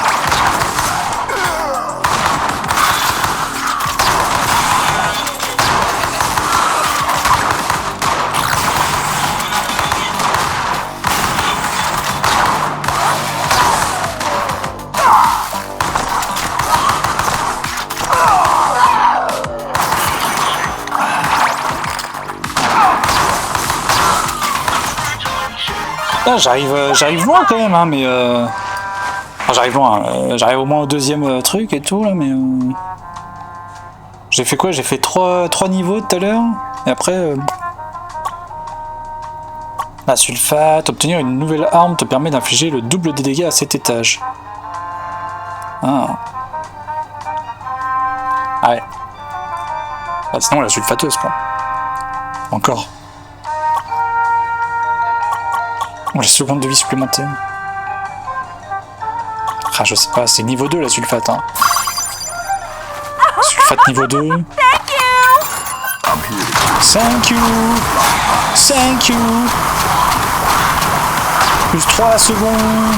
Là, j'arrive loin quand même, hein, mais enfin, j'arrive loin, j'arrive au moins au deuxième truc et tout là, mais j'ai fait quoi? J'ai fait 3 niveaux tout à l'heure, et après la sulfate, obtenir une nouvelle arme te permet d'infliger le double des dégâts à cet étage. Ah. Ouais. Bah, sinon la sulfateuse quoi. Encore. Oh, la seconde de vie supplémentaire. Ah, je sais pas, c'est niveau 2 la sulfate. Hein. Sulfate niveau 2. Thank you. Thank you. Plus 3 secondes.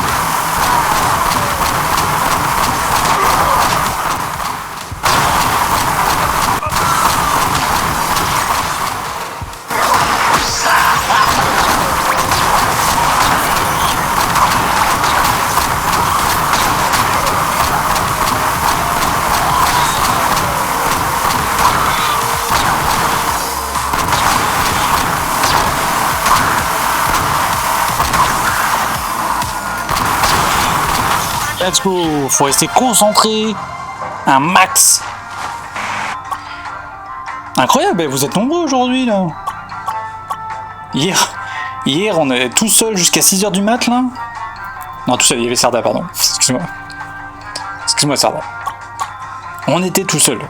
Let's go, faut rester concentré, un max. Incroyable, vous êtes nombreux aujourd'hui là. Hier on est tout seul jusqu'à 6h du mat là. Non, tout seul, il y avait Sarda, pardon. Excuse-moi. Excuse-moi Sarda. On était tout seul,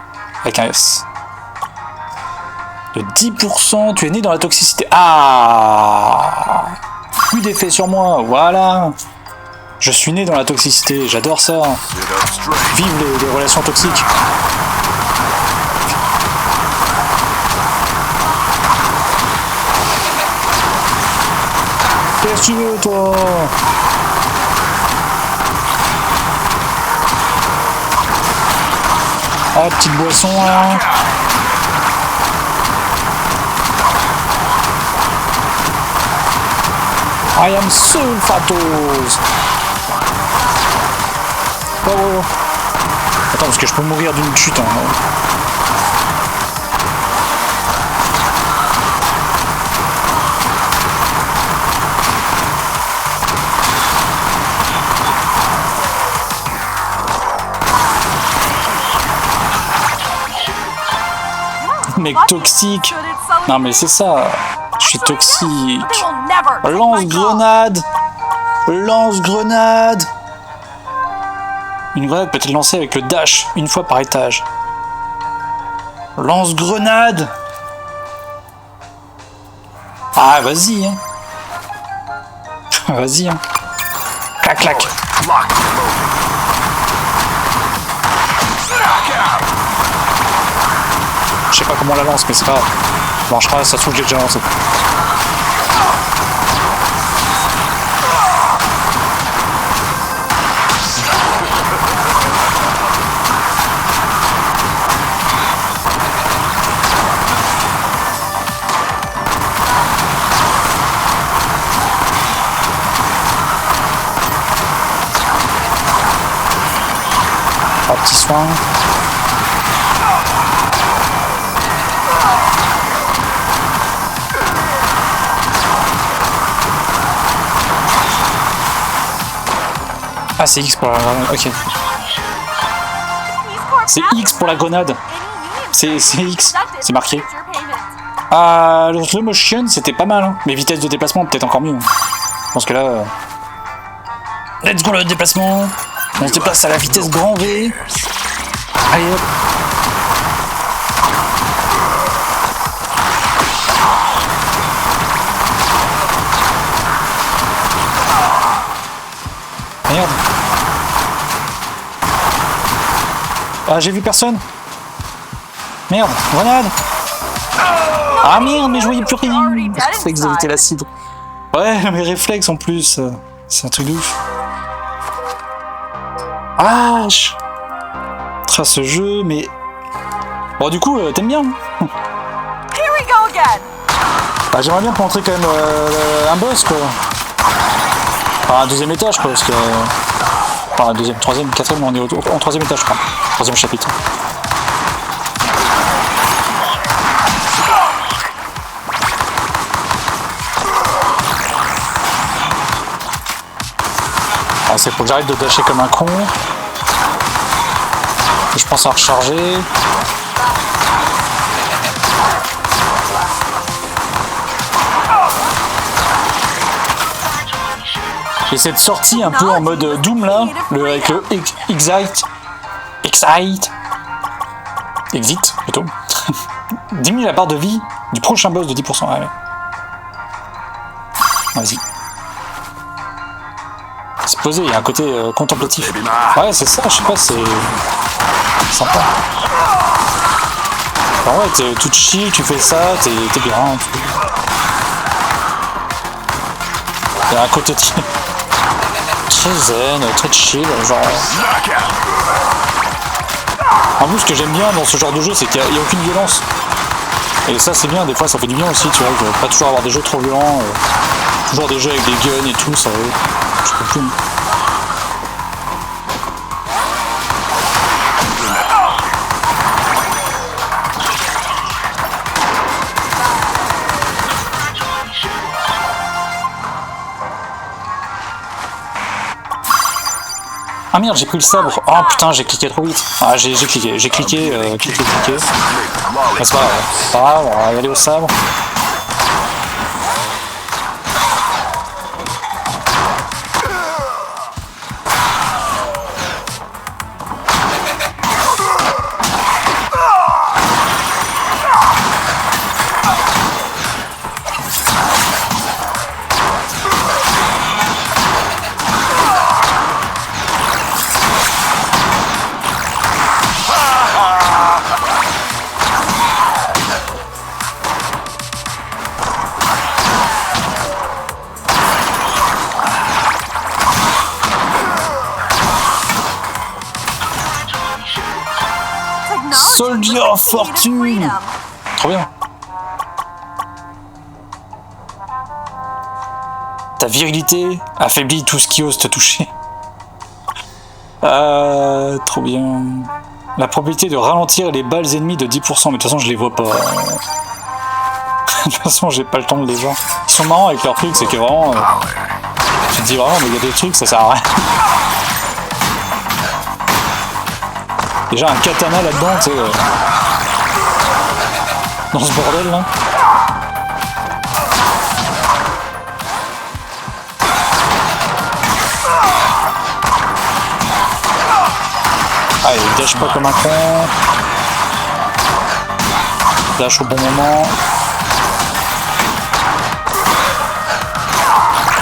avec un S. De 10%, tu es né dans la toxicité. Ah, plus d'effet sur moi, voilà. Je suis né dans la toxicité, j'adore ça. Vive les relations toxiques. Qu'est-ce que tu veux, toi? Ah, petite boisson, là. I am sulfatose. Oh. Attends, parce que je peux mourir d'une chute. Hein. Mec toxique. Non mais c'est ça. Je suis toxique. They will never take my job. Lance-grenade. Lance-grenade. Une grenade peut être lancée avec le dash une fois par étage. Lance-grenade. Ah vas-y hein. Vas-y hein. Clac clac. Je sais pas comment on la lance mais c'est pas grave. Ça marchera, ça se trouve que j'ai déjà lancé. Un petit soin. Ah c'est X pour la grenade, ok. C'est X pour la grenade. C'est X, c'est marqué. Ah, le slow motion c'était pas mal, hein. Mais vitesse de déplacement peut-être encore mieux. Je pense que là... Let's go le déplacement. On se déplace à la vitesse grand V. Allez hop. Merde. Ah j'ai vu personne. Merde, grenade. Ah merde, mais je voyais plus rien. Réflexe d'éviter l'acide. Ouais, mes réflexes en plus. C'est un truc de ouf. Ah, trace ce jeu, mais... Bon, du coup, t'aimes bien hein. Here we go again. Bah, j'aimerais bien te montrer quand même un boss, quoi. Enfin, un deuxième étage, quoi, parce que... Enfin, un deuxième, troisième, quatrième, on est en troisième étage, je crois. Troisième chapitre. Ah, c'est pour que j'arrête de dasher comme un con. Je pense à recharger. Et cette sortie un peu en mode Doom là, avec le Exit plutôt, diminue la barre de vie du prochain boss de 10%. Allez. Vas-y. Se poser, il y a un côté contemplatif. Ouais, c'est ça, je sais pas, c'est sympa. Alors ouais, t'es tout chill, tu fais ça, t'es bien. Il y a un côté très zen, très chill, genre. En plus, ce que j'aime bien dans ce genre de jeu, c'est qu'il n'y a aucune violence. Et ça, c'est bien, des fois, ça fait du bien aussi, tu vois, de pas toujours avoir des jeux trop violents, toujours des jeux avec des guns et tout, ça, je peux plus. Ah merde, j'ai pris le sabre. Oh putain, j'ai cliqué trop vite. Ah, j'ai cliqué. Mais c'est pas grave. C'est pas grave, on va y aller au sabre. Soldier of Fortune. Trop bien. Ta virilité affaiblit tout ce qui ose te toucher. Trop bien. La probabilité de ralentir les balles ennemies de 10%, mais de toute façon je les vois pas. De toute façon j'ai pas le temps de les voir. Ils sont marrants avec leurs trucs, c'est que vraiment... tu te dis vraiment, mais il y a des trucs, ça sert à rien. Déjà un katana là-dedans, tu sais... dans ce bordel là. Ah, il dash pas comme un con. Dash au bon moment.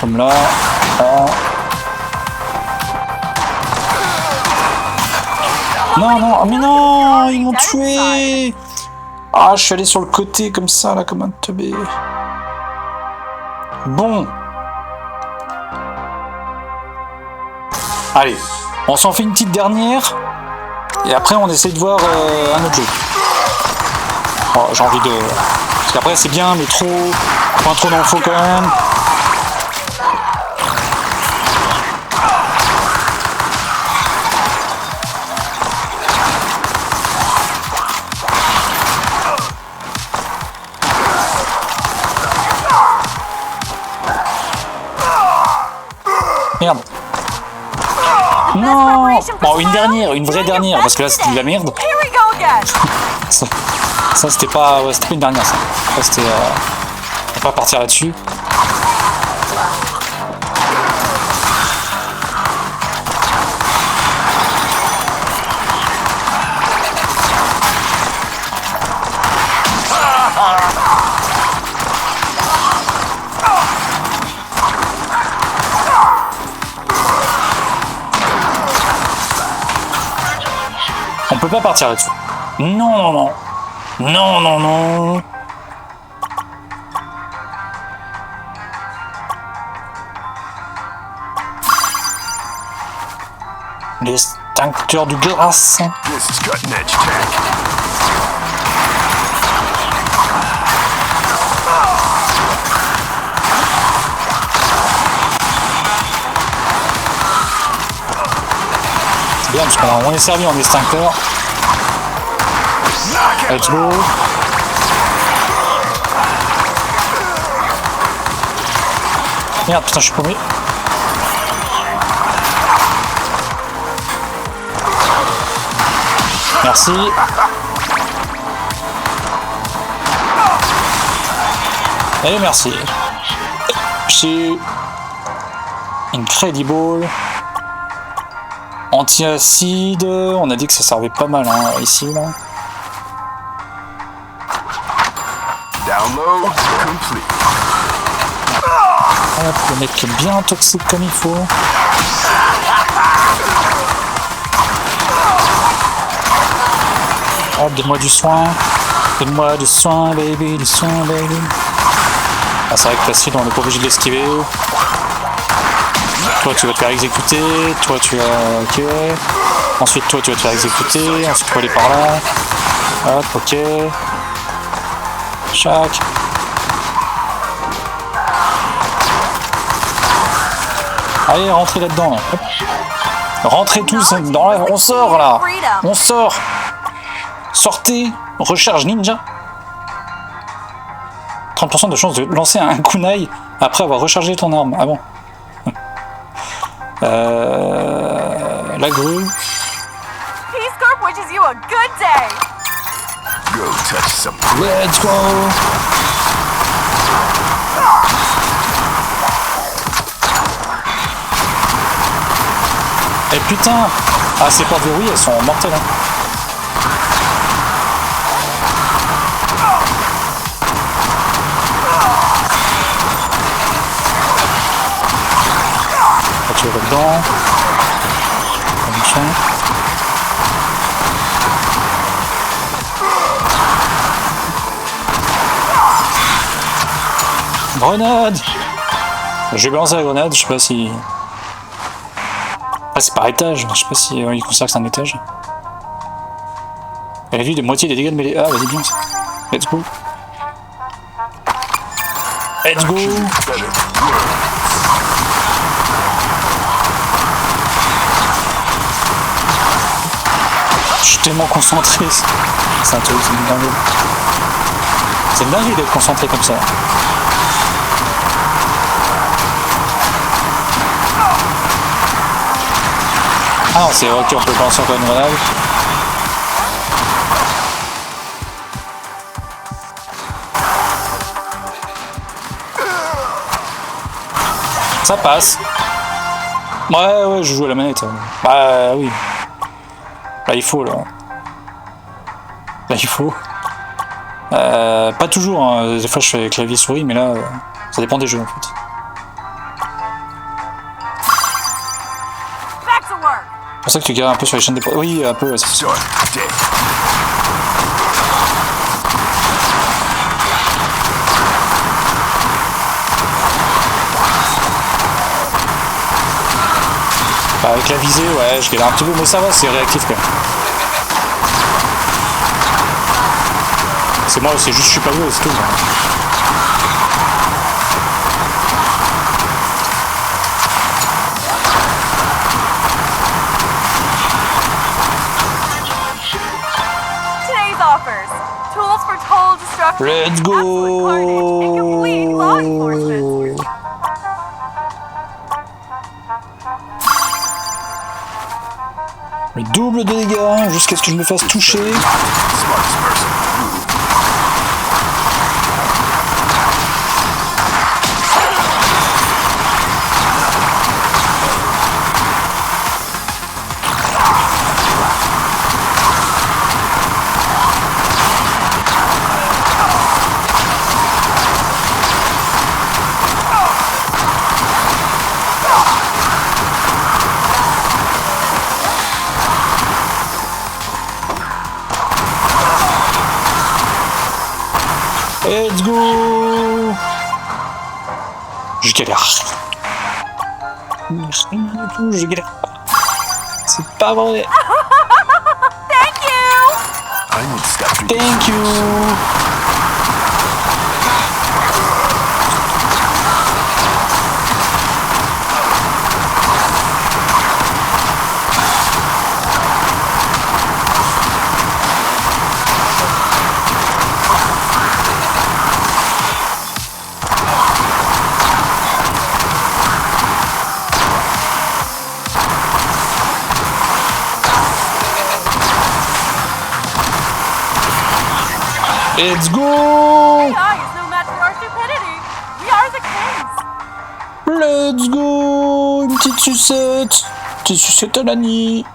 Comme là. Ah. Non, non, mais non, ils m'ont tué. Ah, je suis allé sur le côté comme ça, là, comme un teubé. Bon. Allez, on s'en fait une petite dernière. Et après, on essaie de voir un autre jeu. Oh, j'ai envie de... Parce qu'après, c'est bien, mais trop... Pas trop dans le faux quand même. Merde. Non. Bon, une dernière, une vraie dernière, parce que là c'était de la merde. Ça c'était pas, ouais, c'était pas une dernière ça. Ça c'était, on va pas partir là-dessus. On peut pas partir là-dessus. Non, non, non. Non, non, non. L'extincteur du glace. This is cutting edge tech. C'est bien parce qu'on est servi en extincteur. Let's go. Merde, putain, je suis paumé. Merci. Et merci. C'est incredible. Anti-acide, on a dit que ça servait pas mal hein, ici là. Download complete. Hop, le mec est bien toxique comme il faut. Hop, donne-moi du soin. Donne-moi du soin, baby, du soin, baby. Ah, c'est vrai que l'acide, on n'est pas obligé de l'esquiver. Toi, tu vas te faire exécuter. Toi, tu vas... Ok. Ensuite, toi, tu vas te faire exécuter. Ensuite, tu vas aller par là. Hop, ok. Chac. Allez, rentrez là-dedans. Hop. Rentrez tous dans la... On sort, là. On sort. Sortez. Recharge ninja. 30% de chance de lancer un kunai après avoir rechargé ton arme. Ah bon. La grue. Peace Corp wishes you a good day. Go touch some. Let's go. Et putain. Ah, ces portes verrouillées, elles sont mortelles. Hein. Tu vas dedans. Grenade. Je vais balancer la grenade, je sais pas si... Ah, c'est par étage, je sais pas si il considère que c'est un étage. Elle a vu de moitié des dégâts de mêlée. Ah, vas-y, bien ça. Let's go. Let's go. Je suis tellement concentré. C'est un truc, c'est une dinguerie. C'est une dinguerie d'être concentré comme ça. Ah non, c'est ok, on peut balancer encore une grenade. Ça passe. Ouais, je joue à la manette. Bah oui. Là, il faut, là. Là, il faut. Pas toujours, hein. Des fois, je fais clavier-souris, mais là, ça dépend des jeux, en fait. C'est pour ça que tu gardes un peu sur les chaînes des... Oui, un peu, ouais, c'est ça. Avec la visée, ouais, je galère un petit peu, mais ça va, c'est réactif quand même. C'est moi, c'est juste je suis pas joué, c'est tout. Today's offers. Tools for total destruction. Let's go. Absolute carnage and complete law enforcement. Mais double de dégâts jusqu'à ce que je me fasse toucher. Let's go. Je galère. Rien du tout, je galère pas. C'est pas vrai. Thank you. I need to stop drinking. Thank you. Let's go! AI is no match for our stupidity. We are the kings. Let's go! Une petite sucette! Petite sucette à l'Annie!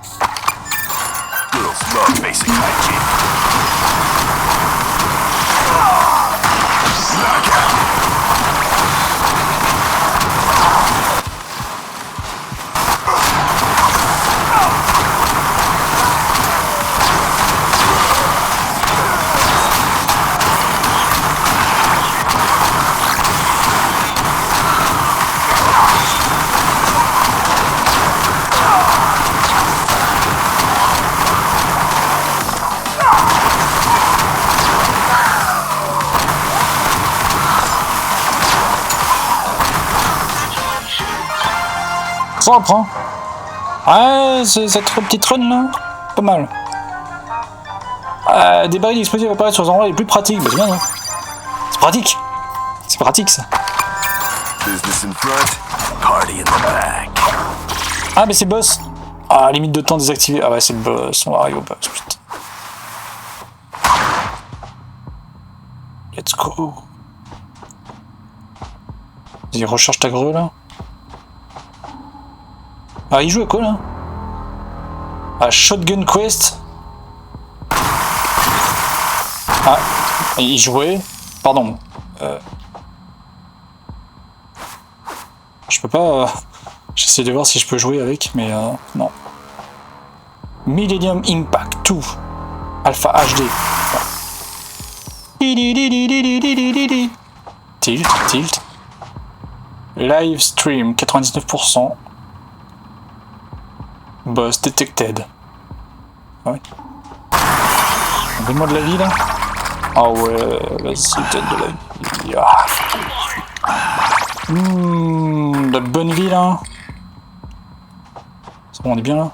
Girls love basic hygiene. Ça reprend. Ouais, c'est cette petite run là, pas mal. Des barils explosifs apparaissent sur les endroits les plus pratiques. Bah, c'est bien, hein. C'est pratique. C'est pratique ça. Business in front, party in the back. Ah, mais c'est le boss. Ah, limite de temps désactivée. Ah, ouais, c'est le boss. On va arriver au boss. Putain. Let's go. Vas-y, recharge ta grue là. Ah, il joue à quoi là? Ah, Shotgun Quest. Ah, il jouait. Pardon. Je peux pas. J'essaie de voir si je peux jouer avec, mais non. Millennium Impact 2 Alpha HD. Tilt. Live stream 99%. Boss detected. Ouais. Donne-moi de la vie là. Ah ouais, vas-y, donne de la vie. Ah. De la bonne vie là. C'est bon, on est bien là.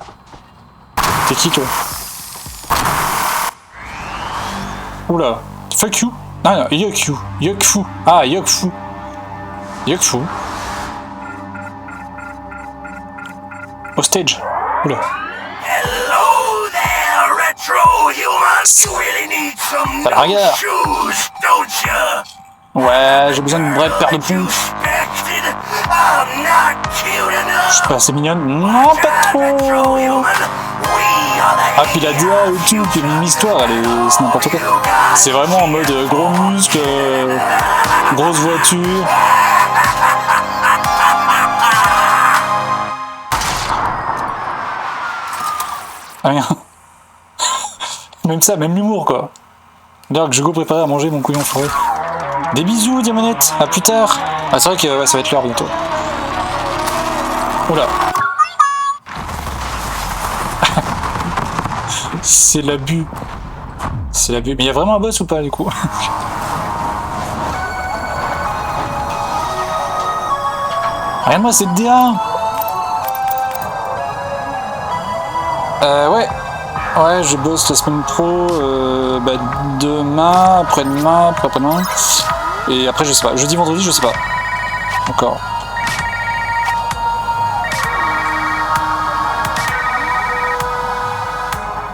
T'es qui toi? Oula, fuck you. Ah non, Yokfu. Ah, Yokfu. Hostage. Oula. Hello there, retro humans. You really need some Ça la regarde. shoes, don't you? Ouais, j'ai besoin d'une vraie paire de pompes. Expected I'm not cute enough. Je sais pas, c'est mignonne. Non, pas trop. Retrohuman, we are the Ah, puis la DA et tout, puis même l'histoire, c'est n'importe quoi. C'est vraiment en mode gros muscles, grosse voiture. Rien. Même ça, même l'humour, quoi. D'ailleurs que Jugo préparait à manger mon couillon fourré. Des bisous, Diamonette. À plus tard. Ah, c'est vrai que ouais, ça va être l'heure bientôt. Oula. C'est l'abus. C'est l'abus. Mais il y a vraiment un boss ou pas, du coup? Regarde-moi cette DA. Ouais. Ouais, je bosse la semaine pro, demain, après-demain, après-demain. Et après, je sais pas. Jeudi, vendredi, je sais pas. Encore.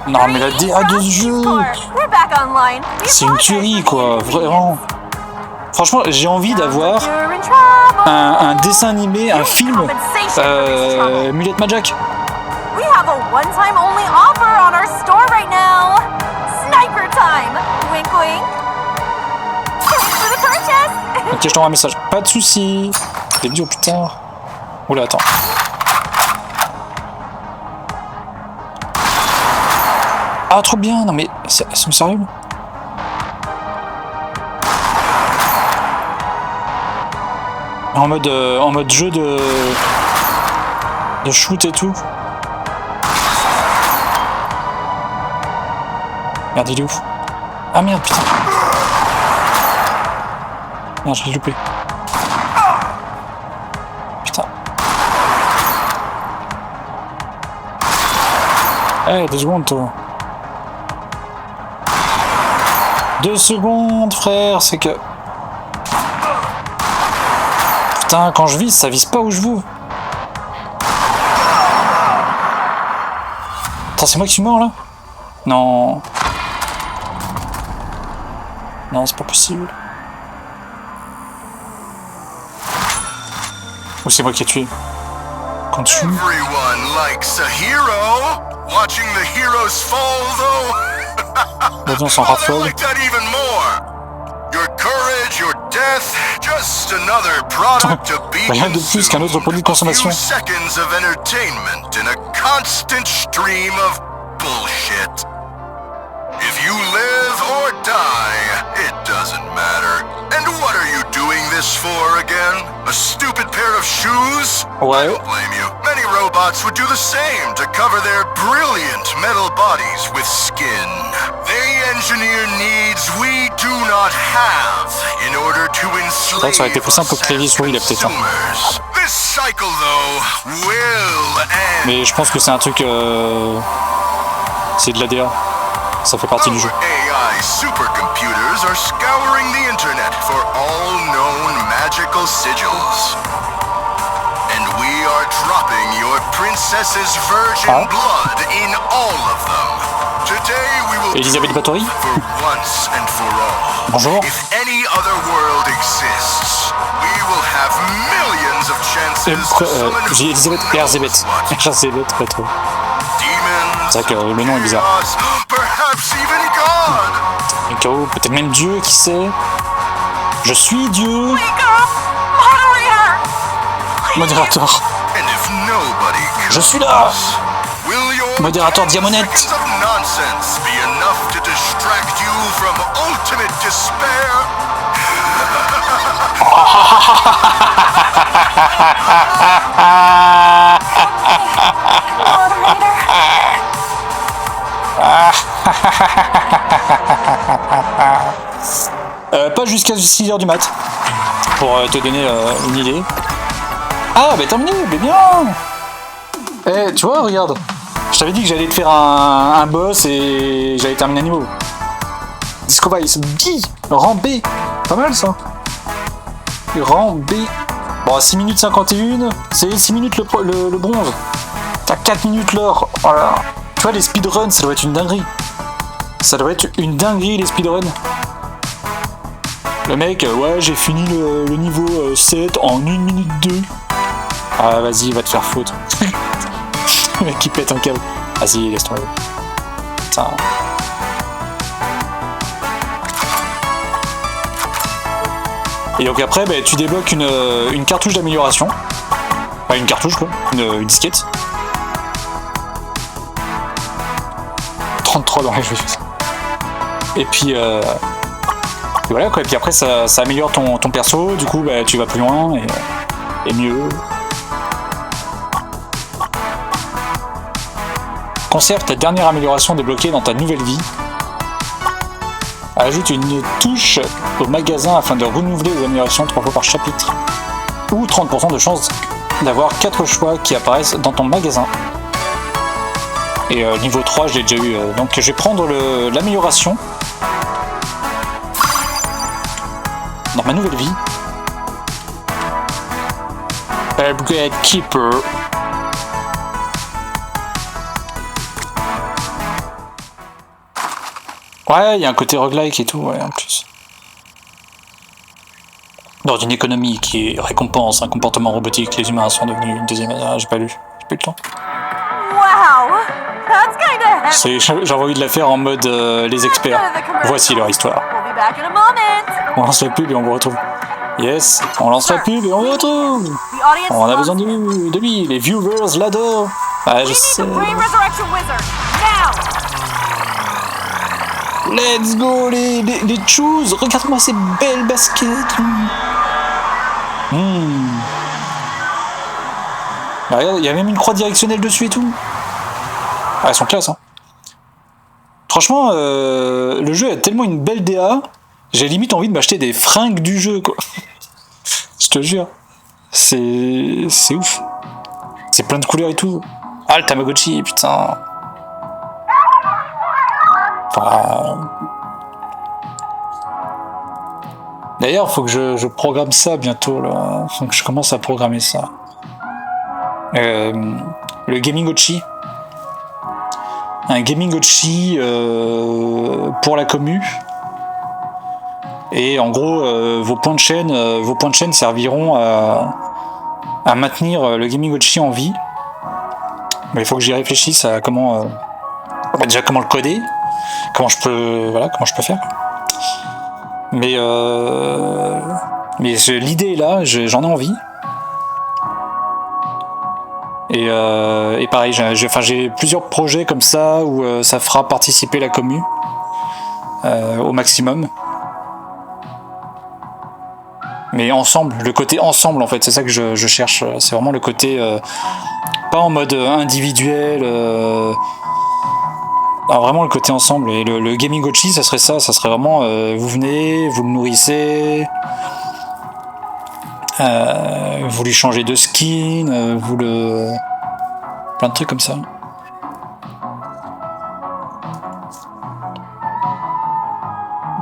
Non, mais la DA de ce jeu, We're back online. We c'est une apologize tuerie, for the quoi. Vraiment. Franchement, j'ai envie d'avoir You're in trouble. un dessin animé, un film, Mulette Majak. We have a one-time only offer on our store right now. Sniper time. Wink wink. Thanks for the purchase. Ok, je t'envoie un message. Pas de soucis. Je l'ai dit au plus tard. Oula, attends. Ah, trop bien. Non, mais c'est sérieux? En mode jeu de shoot et tout. Merde, il est ouf. Ah merde, putain. Merde, je l'ai loupé. Putain. Eh, 2 secondes, toi. 2 secondes, frère, c'est que... Putain, quand je vise, ça vise pas où je veux. Attends, c'est moi qui suis mort, là? Non. Non, c'est pas possible. Ou c'est moi qui ai tué? Quand tu... Everyone likes a hero. Watching the heroes fall, though. Là, on s'en Oh, they're raffole. like that even more. Your courage, your death, just another product to be Rien de plus qu'un autre produit de consommation. A few seconds of entertainment in a constant stream of bullshit. If you live or die, it doesn't matter. And what are you doing this for again? A stupid pair of shoes? Ouais. I don't blame you. Many robots would do the same to cover their brilliant metal bodies with skin. They engineer needs we do not have in order to enslave Ça aurait été plus simple us que clavier as souris, là, peut-être, hein. consumers. This cycle, though, will end. Mais je pense que c'est un truc... C'est de l'ADA. Ça fait partie du jeu. Our AI supercomputers are scouring the internet for all known magical sigils. And we are dropping your princess's virgin blood in all of them. Today we will Elisabeth Bathory? for once and for all. Bonjour. If any other world exists, we will have millions of chances to summon J'ai Elisabeth et Erzébeth. Erzébeth Bathory. demons, C'est vrai que le nom est bizarre. perhaps even God. Et KO, peut-être même Dieu, qui sait? Je suis Dieu! Wake up, moderator. Modérateur. And if nobody Je suis là! will your Modérateur 10 Diamonette. seconds of nonsense be enough to distract you from ultimate despair? Pas jusqu'à 6h du mat. Pour te donner une idée. Ah, bah terminé, mais bien! Eh, tu vois, regarde. Je t'avais dit que j'allais te faire un boss et j'allais terminer un niveau. Disco Vice, B, rang B. Pas mal ça. Rang B. Bon, 6 minutes 51, c'est 6 minutes le bronze. T'as 4 minutes l'or. Voilà. Tu vois, les speedruns, ça doit être une dinguerie. Ça doit être une dinguerie, les speedruns. Le mec, ouais, j'ai fini le niveau 7 en 1 minute 2. Ah vas-y, va te faire foutre. Le mec qui pète un câble. Vas-y, laisse tomber. Putain. Et donc après, bah, tu débloques une cartouche d'amélioration. Enfin, une cartouche quoi, une disquette. 33 dans les jeux. Et puis voilà quoi, et puis après ça améliore ton perso, du coup bah, tu vas plus loin et mieux. Conserve ta dernière amélioration débloquée dans ta nouvelle vie. Ajoute une touche au magasin afin de renouveler les améliorations 3 fois par chapitre. Ou 30% de chance d'avoir 4 choix qui apparaissent dans ton magasin. Et niveau 3 je l'ai déjà eu, donc je vais prendre l'amélioration dans ma nouvelle vie. Upgrade Keeper. Ouais, il y a un côté roguelike et tout, ouais, en plus. Dans une économie qui récompense un comportement robotique, les humains sont devenus une deuxième... Ah, j'ai pas lu le temps. Wow, that's kinda heavy. J'ai envie de la faire en mode les experts. Voici leur histoire. We'll be back in a moment. On lance la pub et on vous retrouve. Yes, on lance la pub et on vous retrouve. The audience On a loves besoin de lui, les viewers l'adorent. Ah, je We need sais. the Brain Resurrection Wizard now. Let's go les choose. Regarde-moi ces belles baskets. Ah, regarde, il y a même une croix directionnelle dessus et tout. Ah, elles sont classe, hein. Franchement, le jeu a tellement une belle DA, j'ai limite envie de m'acheter des fringues du jeu, quoi. Je te jure. C'est ouf. C'est plein de couleurs et tout. Ah, le Tamagotchi, putain. Enfin... D'ailleurs, faut que je programme ça bientôt, là. Faut que je commence à programmer ça. Le Gamingotchi. Un Gamingotchi pour la commu. Et en gros, vos points de chaîne serviront à maintenir le Gamingotchi en vie. Mais il faut que j'y réfléchisse à comment... déjà comment le coder. Comment je peux faire. Mais l'idée est là, j'en ai envie. Et pareil, j'ai plusieurs projets comme ça où ça fera participer la commu au maximum. Mais ensemble, le côté ensemble en fait, c'est ça que je cherche. C'est vraiment le côté pas en mode individuel. Alors vraiment le côté ensemble. Et le Gamingotchi, ça serait vraiment vous venez, vous le nourrissez. Vous lui changez de skin, plein de trucs comme ça.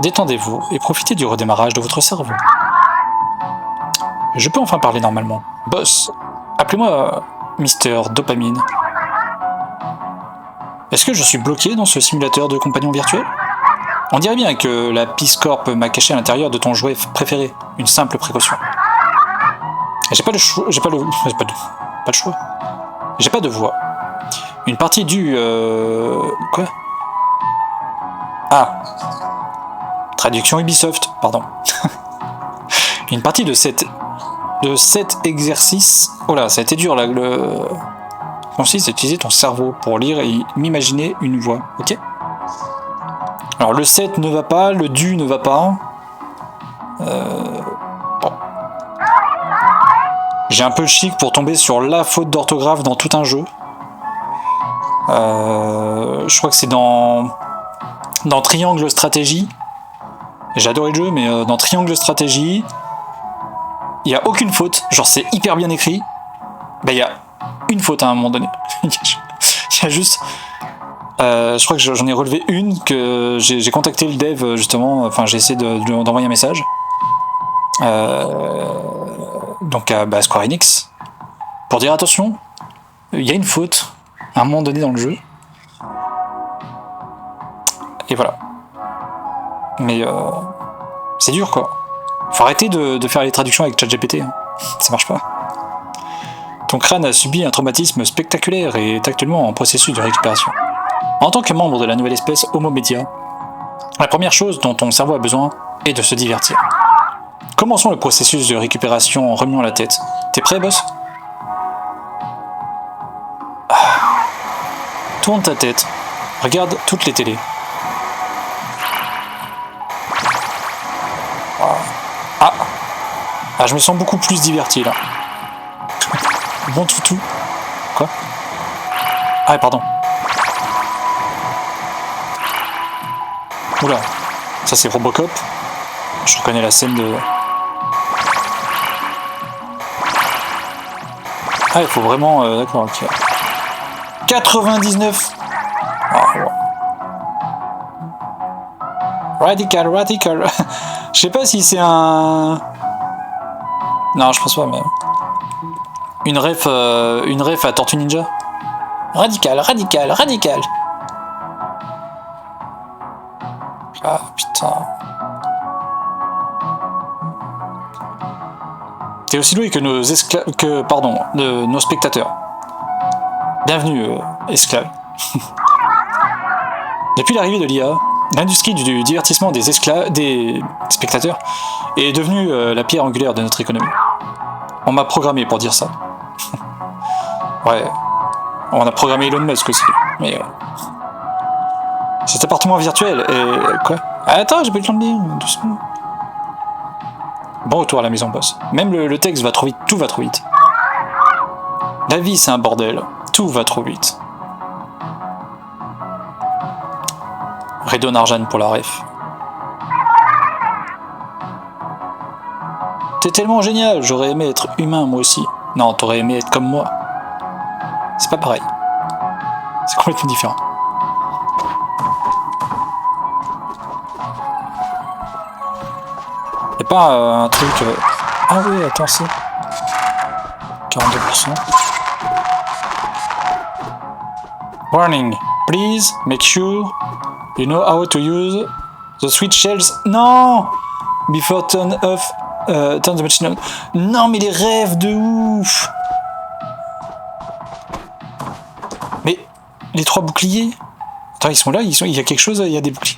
Détendez-vous et profitez du redémarrage de votre cerveau. Je peux enfin parler normalement. Boss, appelez-moi Mister Dopamine. Est-ce que je suis bloqué dans ce simulateur de compagnon virtuel ? On dirait bien que la Peace Corp m'a caché à l'intérieur de ton jouet préféré. Une simple précaution. J'ai pas de choix. J'ai pas de choix. J'ai pas de voix. Une partie du... Quoi ? Ah. Traduction Ubisoft, pardon. Une partie de cet exercice... Oh là, ça a été dur là. Consiste à utiliser ton cerveau pour lire et m'imaginer une voix. Ok ? Alors le 7 ne va pas, le du ne va pas. Bon. J'ai un peu le chic pour tomber sur la faute d'orthographe dans tout un jeu. Je crois que c'est dans Triangle Stratégie. J'ai adoré le jeu, mais dans Triangle Stratégie, il n'y a aucune faute. Genre c'est hyper bien écrit. Bah il y a une faute à un moment donné. Il y a juste... je crois que j'en ai relevé une, que j'ai contacté le dev justement, enfin j'ai essayé d'envoyer un message. Donc à Square Enix, pour dire attention, il y a une faute à un moment donné dans le jeu. Et voilà. Mais c'est dur quoi. Faut arrêter de faire les traductions avec ChatGPT, hein. Ça marche pas. Ton crâne a subi un traumatisme spectaculaire et est actuellement en processus de récupération. En tant que membre de la nouvelle espèce Homo Media, la première chose dont ton cerveau a besoin est de se divertir. Commençons le processus de récupération en remuant la tête. T'es prêt, boss? Tourne ta tête. Regarde toutes les télés. Ah, je me sens beaucoup plus diverti, là. Bon toutou. Quoi? Ah, pardon. Oula. Ça, c'est Robocop. Je reconnais la scène de... Ah, il faut vraiment... D'accord, ok. 99. Ah, ouais. Radical. Je sais pas si c'est un... Non, je pense pas, mais... Une ref à Tortue Ninja. Radical. Ah, putain. T'es aussi doué que nos nos spectateurs. Bienvenue, esclaves. Depuis l'arrivée de l'IA, l'industrie du divertissement des spectateurs est devenue la pierre angulaire de notre économie. On m'a programmé pour dire ça. Ouais. On a programmé Elon Musk aussi. Mais... cet appartement virtuel est... Quoi? Attends, j'ai pas eu le temps de lire. Doucement. Bon retour à la maison, boss. Même le texte va trop vite. Tout va trop vite. La vie, c'est un bordel. Tout va trop vite. Redon Arjan pour la ref. T'es tellement génial, j'aurais aimé être humain moi aussi. Non, t'aurais aimé être comme moi. C'est pas pareil. C'est complètement différent. Y'a pas un truc... Ah oui, attends, c'est... 42%. Warning. Please make sure you know how to use the switch shells. Non! Before turn the machine on. Non, mais les rêves de ouf! Mais les 3 boucliers. Attends, ils sont là, il y a quelque chose, il y a des boucliers.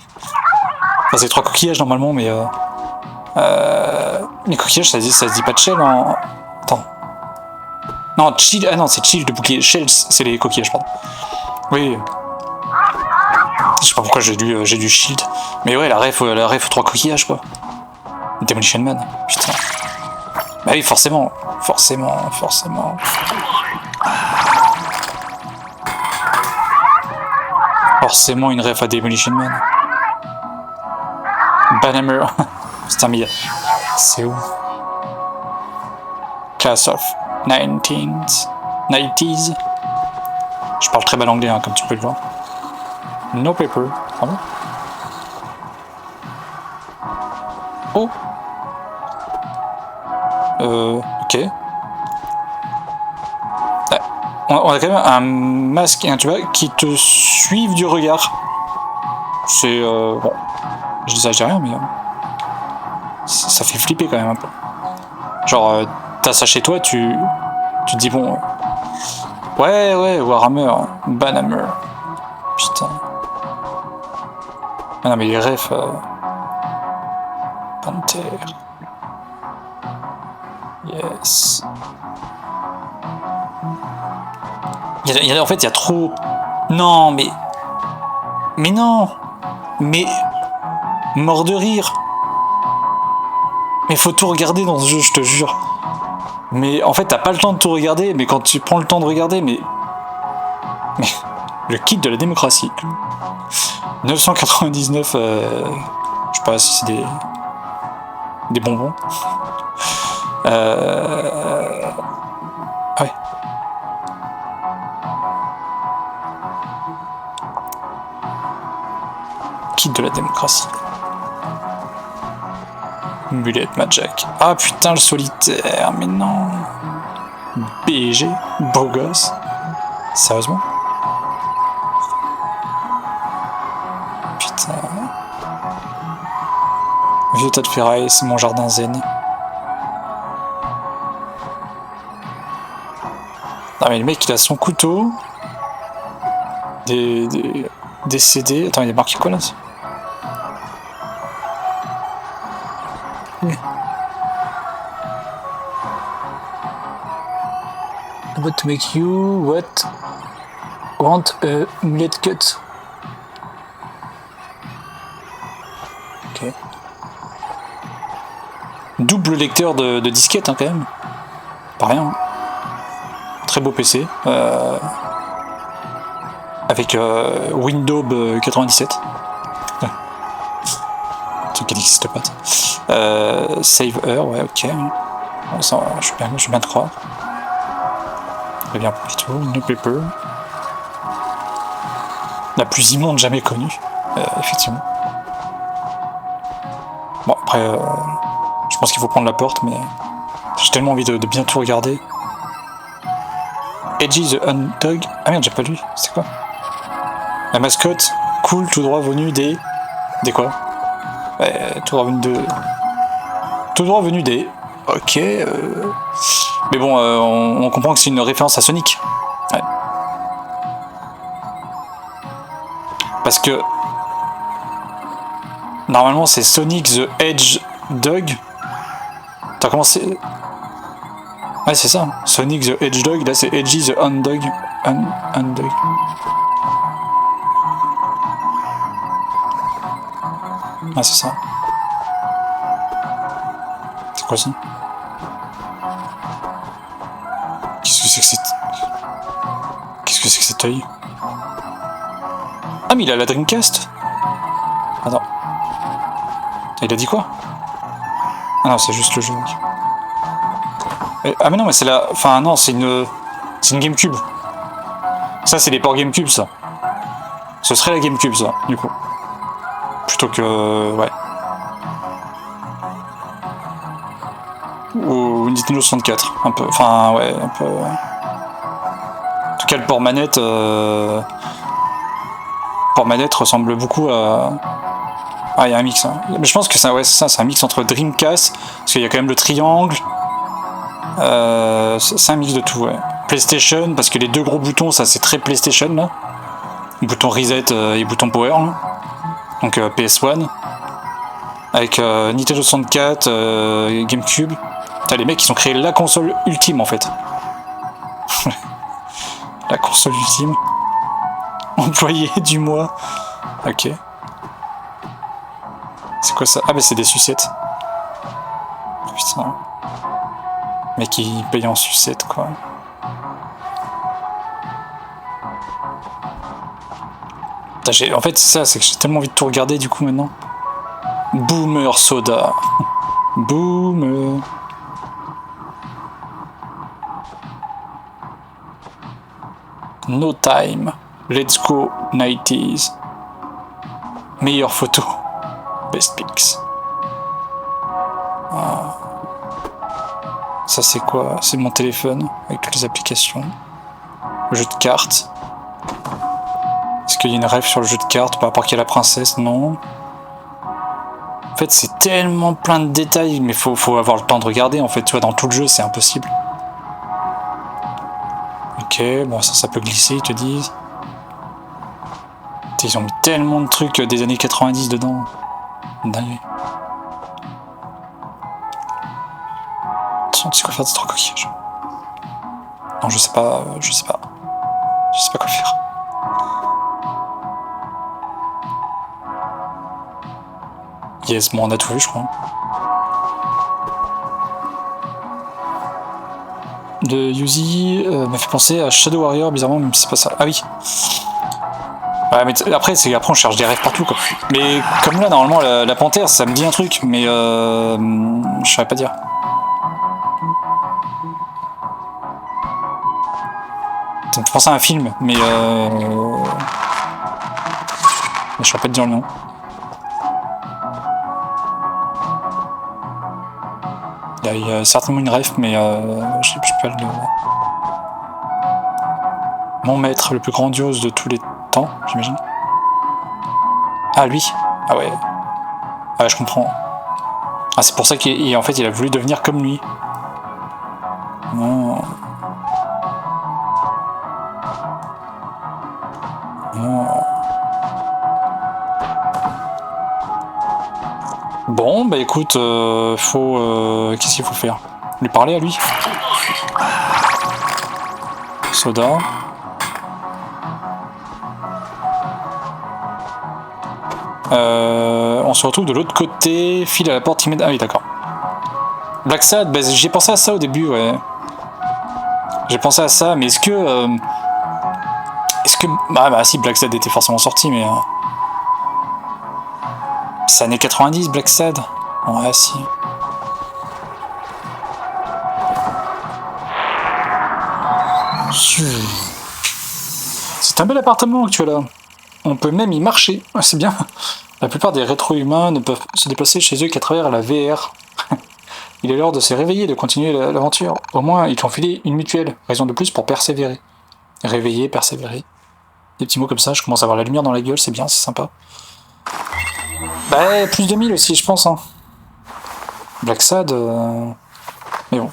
Enfin, c'est 3 coquillages normalement, mais les coquillages, ça se dit pas de shell en. Attends. Non, chill. Ah non, c'est chill de bouclier. Shells, c'est les coquillages, pardon. Oui. Je sais pas pourquoi j'ai du shield. Mais ouais, la ref aux 3 coquillages, quoi. Demolition Man. Putain. Bah oui, forcément. Forcément une ref à Demolition Man. Banhammer. Putain, mais c'est où? Class of 90s. Je parle très mal anglais, hein, comme tu peux le voir. No paper. Ah bon? Oh. Ok. On a quand même un masque et un tuba qui te suivent du regard. C'est bon. Je dis ça, je dis rien, mais ça fait flipper quand même un peu. Genre, t'as ça chez toi, tu te dis bon. Ouais, Warhammer, Banhammer. Putain. Ah non, mais les refs. Panther. Yes. En fait, il y a trop. Non, mais. Mais non! Mais. Mort de rire! Mais faut tout regarder dans ce jeu, je te jure. Mais en fait, t'as pas le temps de tout regarder, mais quand tu prends le temps de regarder, mais. Le kit de la démocratie. 999. Je sais pas si c'est des bonbons. Ouais. Kit de la démocratie. Bullet Magic. Ah putain, le solitaire, mais non. BG, beau gosse. Sérieusement? Putain. Vieux tas de ferraille, c'est mon jardin zen. Ah mais le mec il a son couteau. Des CD. Attends, il est marqué quoi là? What to make you what want a mullet cut? Ok. Double lecteur de disquette hein, quand même. Pas rien. Hein. Très beau PC. Avec Windows 97. Truc qui n'existe pas. Save Her, ouais, ok. Ça, je vais bien te croire. Très bien pour tout. New Paper. La plus immonde jamais connue. Effectivement. Bon, après, je pense qu'il faut prendre la porte, mais j'ai tellement envie de bien tout regarder. Edgy the Dog. Ah merde, j'ai pas lu. C'est quoi? La mascotte, cool, tout droit venu des... Des quoi? Tout droit venu de... Tout droit venu des... Ok. Mais bon, on comprend que c'est une référence à Sonic. Ouais. Parce que... Normalement, c'est Sonic the Hedgehog. T'as commencé... Ouais, c'est ça. Sonic the Hedgehog, là c'est Edgy the Undog. Undog. Ah, c'est ça. C'est quoi ça? Qu'est-ce que c'est que cette... Qu'est-ce que c'est que cet œil? Ah, mais il a la Dreamcast? Attends. Il a dit quoi? Ah non, c'est juste le jeu. Ah mais non, mais c'est la... Enfin non, c'est une GameCube. Ça, c'est des ports GameCube, ça. Ce serait la GameCube, ça, du coup. Plutôt que... ouais. Ou Nintendo 64, un peu. Enfin, ouais, un peu... En tout cas, le port manette... port manette ressemble beaucoup à... Ah, il y a un mix, hein. Mais je pense que c'est ouais, c'est un mix entre Dreamcast, parce qu'il y a quand même le triangle... c'est un mix de tout, ouais. PlayStation, parce que les deux gros boutons, ça c'est très PlayStation, là. Bouton reset et bouton power, là. Donc PS1. Avec Nintendo 64, GameCube. Putain, les mecs, ils ont créé la console ultime, en fait. La console ultime. Employé du mois. Ok. C'est quoi ça? Ah, bah c'est des sucettes. Putain. Mec, il paye en sucette, quoi. En fait, c'est ça, c'est que j'ai tellement envie de tout regarder, du coup, maintenant. Boomer Soda. Boomer. No Time. Let's Go 90s. Meilleure photo. Best Pics. Ah. Ça c'est quoi? C'est mon téléphone avec toutes les applications. Le jeu de cartes. Est-ce qu'il y a une rêve sur le jeu de cartes par rapport qu'il y a la princesse? Non. En fait c'est tellement plein de détails, mais faut avoir le temps de regarder en fait. Tu vois, dans tout le jeu c'est impossible. Ok, bon ça peut glisser, ils te disent. Ils ont mis tellement de trucs des années 90 dedans. Dingue. Tu sais quoi faire de trois coquillages? Non, je sais pas quoi faire. Yes, bon, on a tout vu, je crois. De Yuzi m'a fait penser à Shadow Warrior, bizarrement, même si c'est pas ça. Ah oui. Ouais, mais après on cherche des rêves partout, quoi. Mais comme là, normalement, la panthère, ça me dit un truc, mais je saurais pas dire. Ça me fait penser à un film, mais je saurais pas te dire le nom. Il y a certainement une ref, mais je sais pas le... Mon maître, le plus grandiose de tous les temps, j'imagine. Ah, lui. Ah ouais. Ah ouais, je comprends. Ah, c'est pour ça qu'en fait, il a voulu devenir comme lui. Non. Bon, bah écoute, faut... qu'est-ce qu'il faut faire? Lui parler à lui? Soda. On se retrouve de l'autre côté, file à la porte immédiate. Ah oui, d'accord. Black Sad, bah, j'ai pensé à ça au début, ouais. J'ai pensé à ça, mais est-ce que... Bah si, Black Sad était forcément sorti, mais... C'est années 90, Black Sad. Ouais, si. C'est un bel appartement que tu as là. On peut même y marcher. C'est bien. La plupart des rétro-humains ne peuvent se déplacer chez eux qu'à travers la VR. Il est l'heure de se réveiller et de continuer l'aventure. Au moins, ils t'ont filé une mutuelle. Raison de plus pour persévérer. Réveiller, persévérer. Des petits mots comme ça, je commence à avoir la lumière dans la gueule, c'est bien, c'est sympa. Bah, plus de 1000 aussi, je pense. Hein. Black Sad... Mais bon.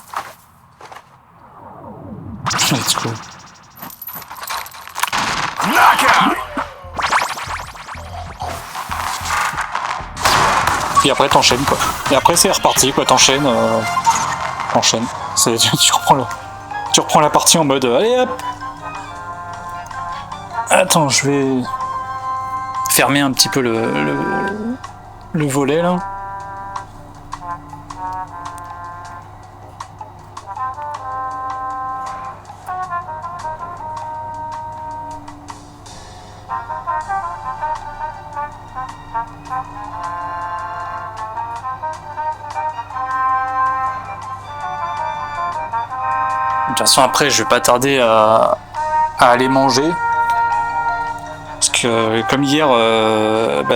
Let's go. Puis après t'enchaînes quoi. Et après c'est reparti quoi, t'enchaînes. T'enchaînes. Tu reprends la partie en mode allez hop. Attends, je vais fermer un petit peu le volet là. De toute façon après je vais pas tarder à aller manger. Parce que comme hier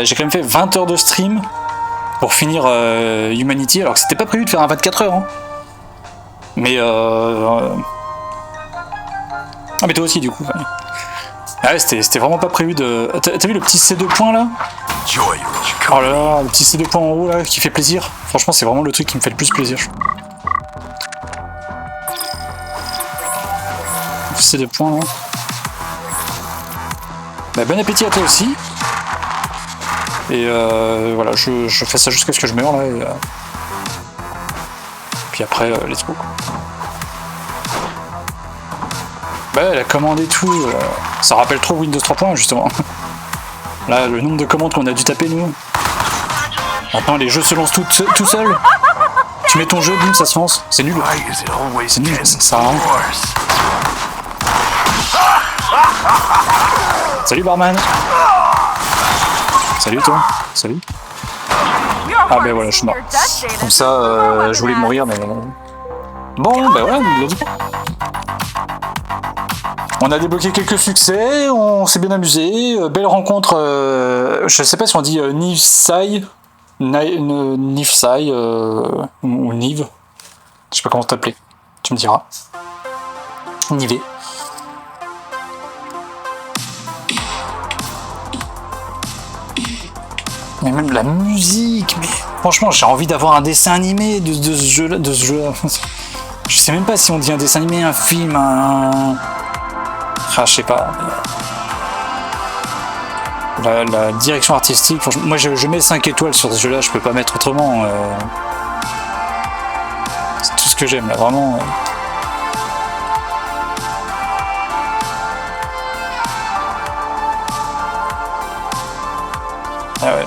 j'ai quand même fait 20 heures de stream pour finir Humanity alors que c'était pas prévu de faire un 24 heures hein. Mais ah mais toi aussi du coup. Ah ouais c'était vraiment pas prévu de... T'as vu le petit C2 points là? Oh là là, le petit C2 points en haut là qui fait plaisir. Franchement c'est vraiment le truc qui me fait le plus plaisir. C'est des points là. Bah, bon appétit à toi aussi. Et voilà, je fais ça jusqu'à ce que je meure là. Et, puis après, let's go. Bah la commande et tout, ça rappelle trop Windows 3.1 justement. Là, le nombre de commandes qu'on a dû taper nous. Maintenant les jeux se lancent tout seuls. Tu mets ton jeu, boum, ça se lance. C'est nul. C'est nul, ça sert à rien. Salut barman. Salut toi. Salut. Ah ben voilà, je suis mort. Comme ça, je voulais mourir, mais... Bon, ben voilà, on a débloqué quelques succès, on s'est bien amusé. Belle rencontre, je sais pas si on dit Nivsai. Nivsai, ou Niv. Je sais pas comment t'appeler. Tu me diras. Nivé. Mais même la musique, mais franchement j'ai envie d'avoir un dessin animé de ce jeu-là. Je sais même pas si on dit un dessin animé, un film, je sais pas. La direction artistique, moi je mets 5 étoiles sur ce jeu-là, je peux pas mettre autrement. C'est tout ce que j'aime là, vraiment. Ah ouais.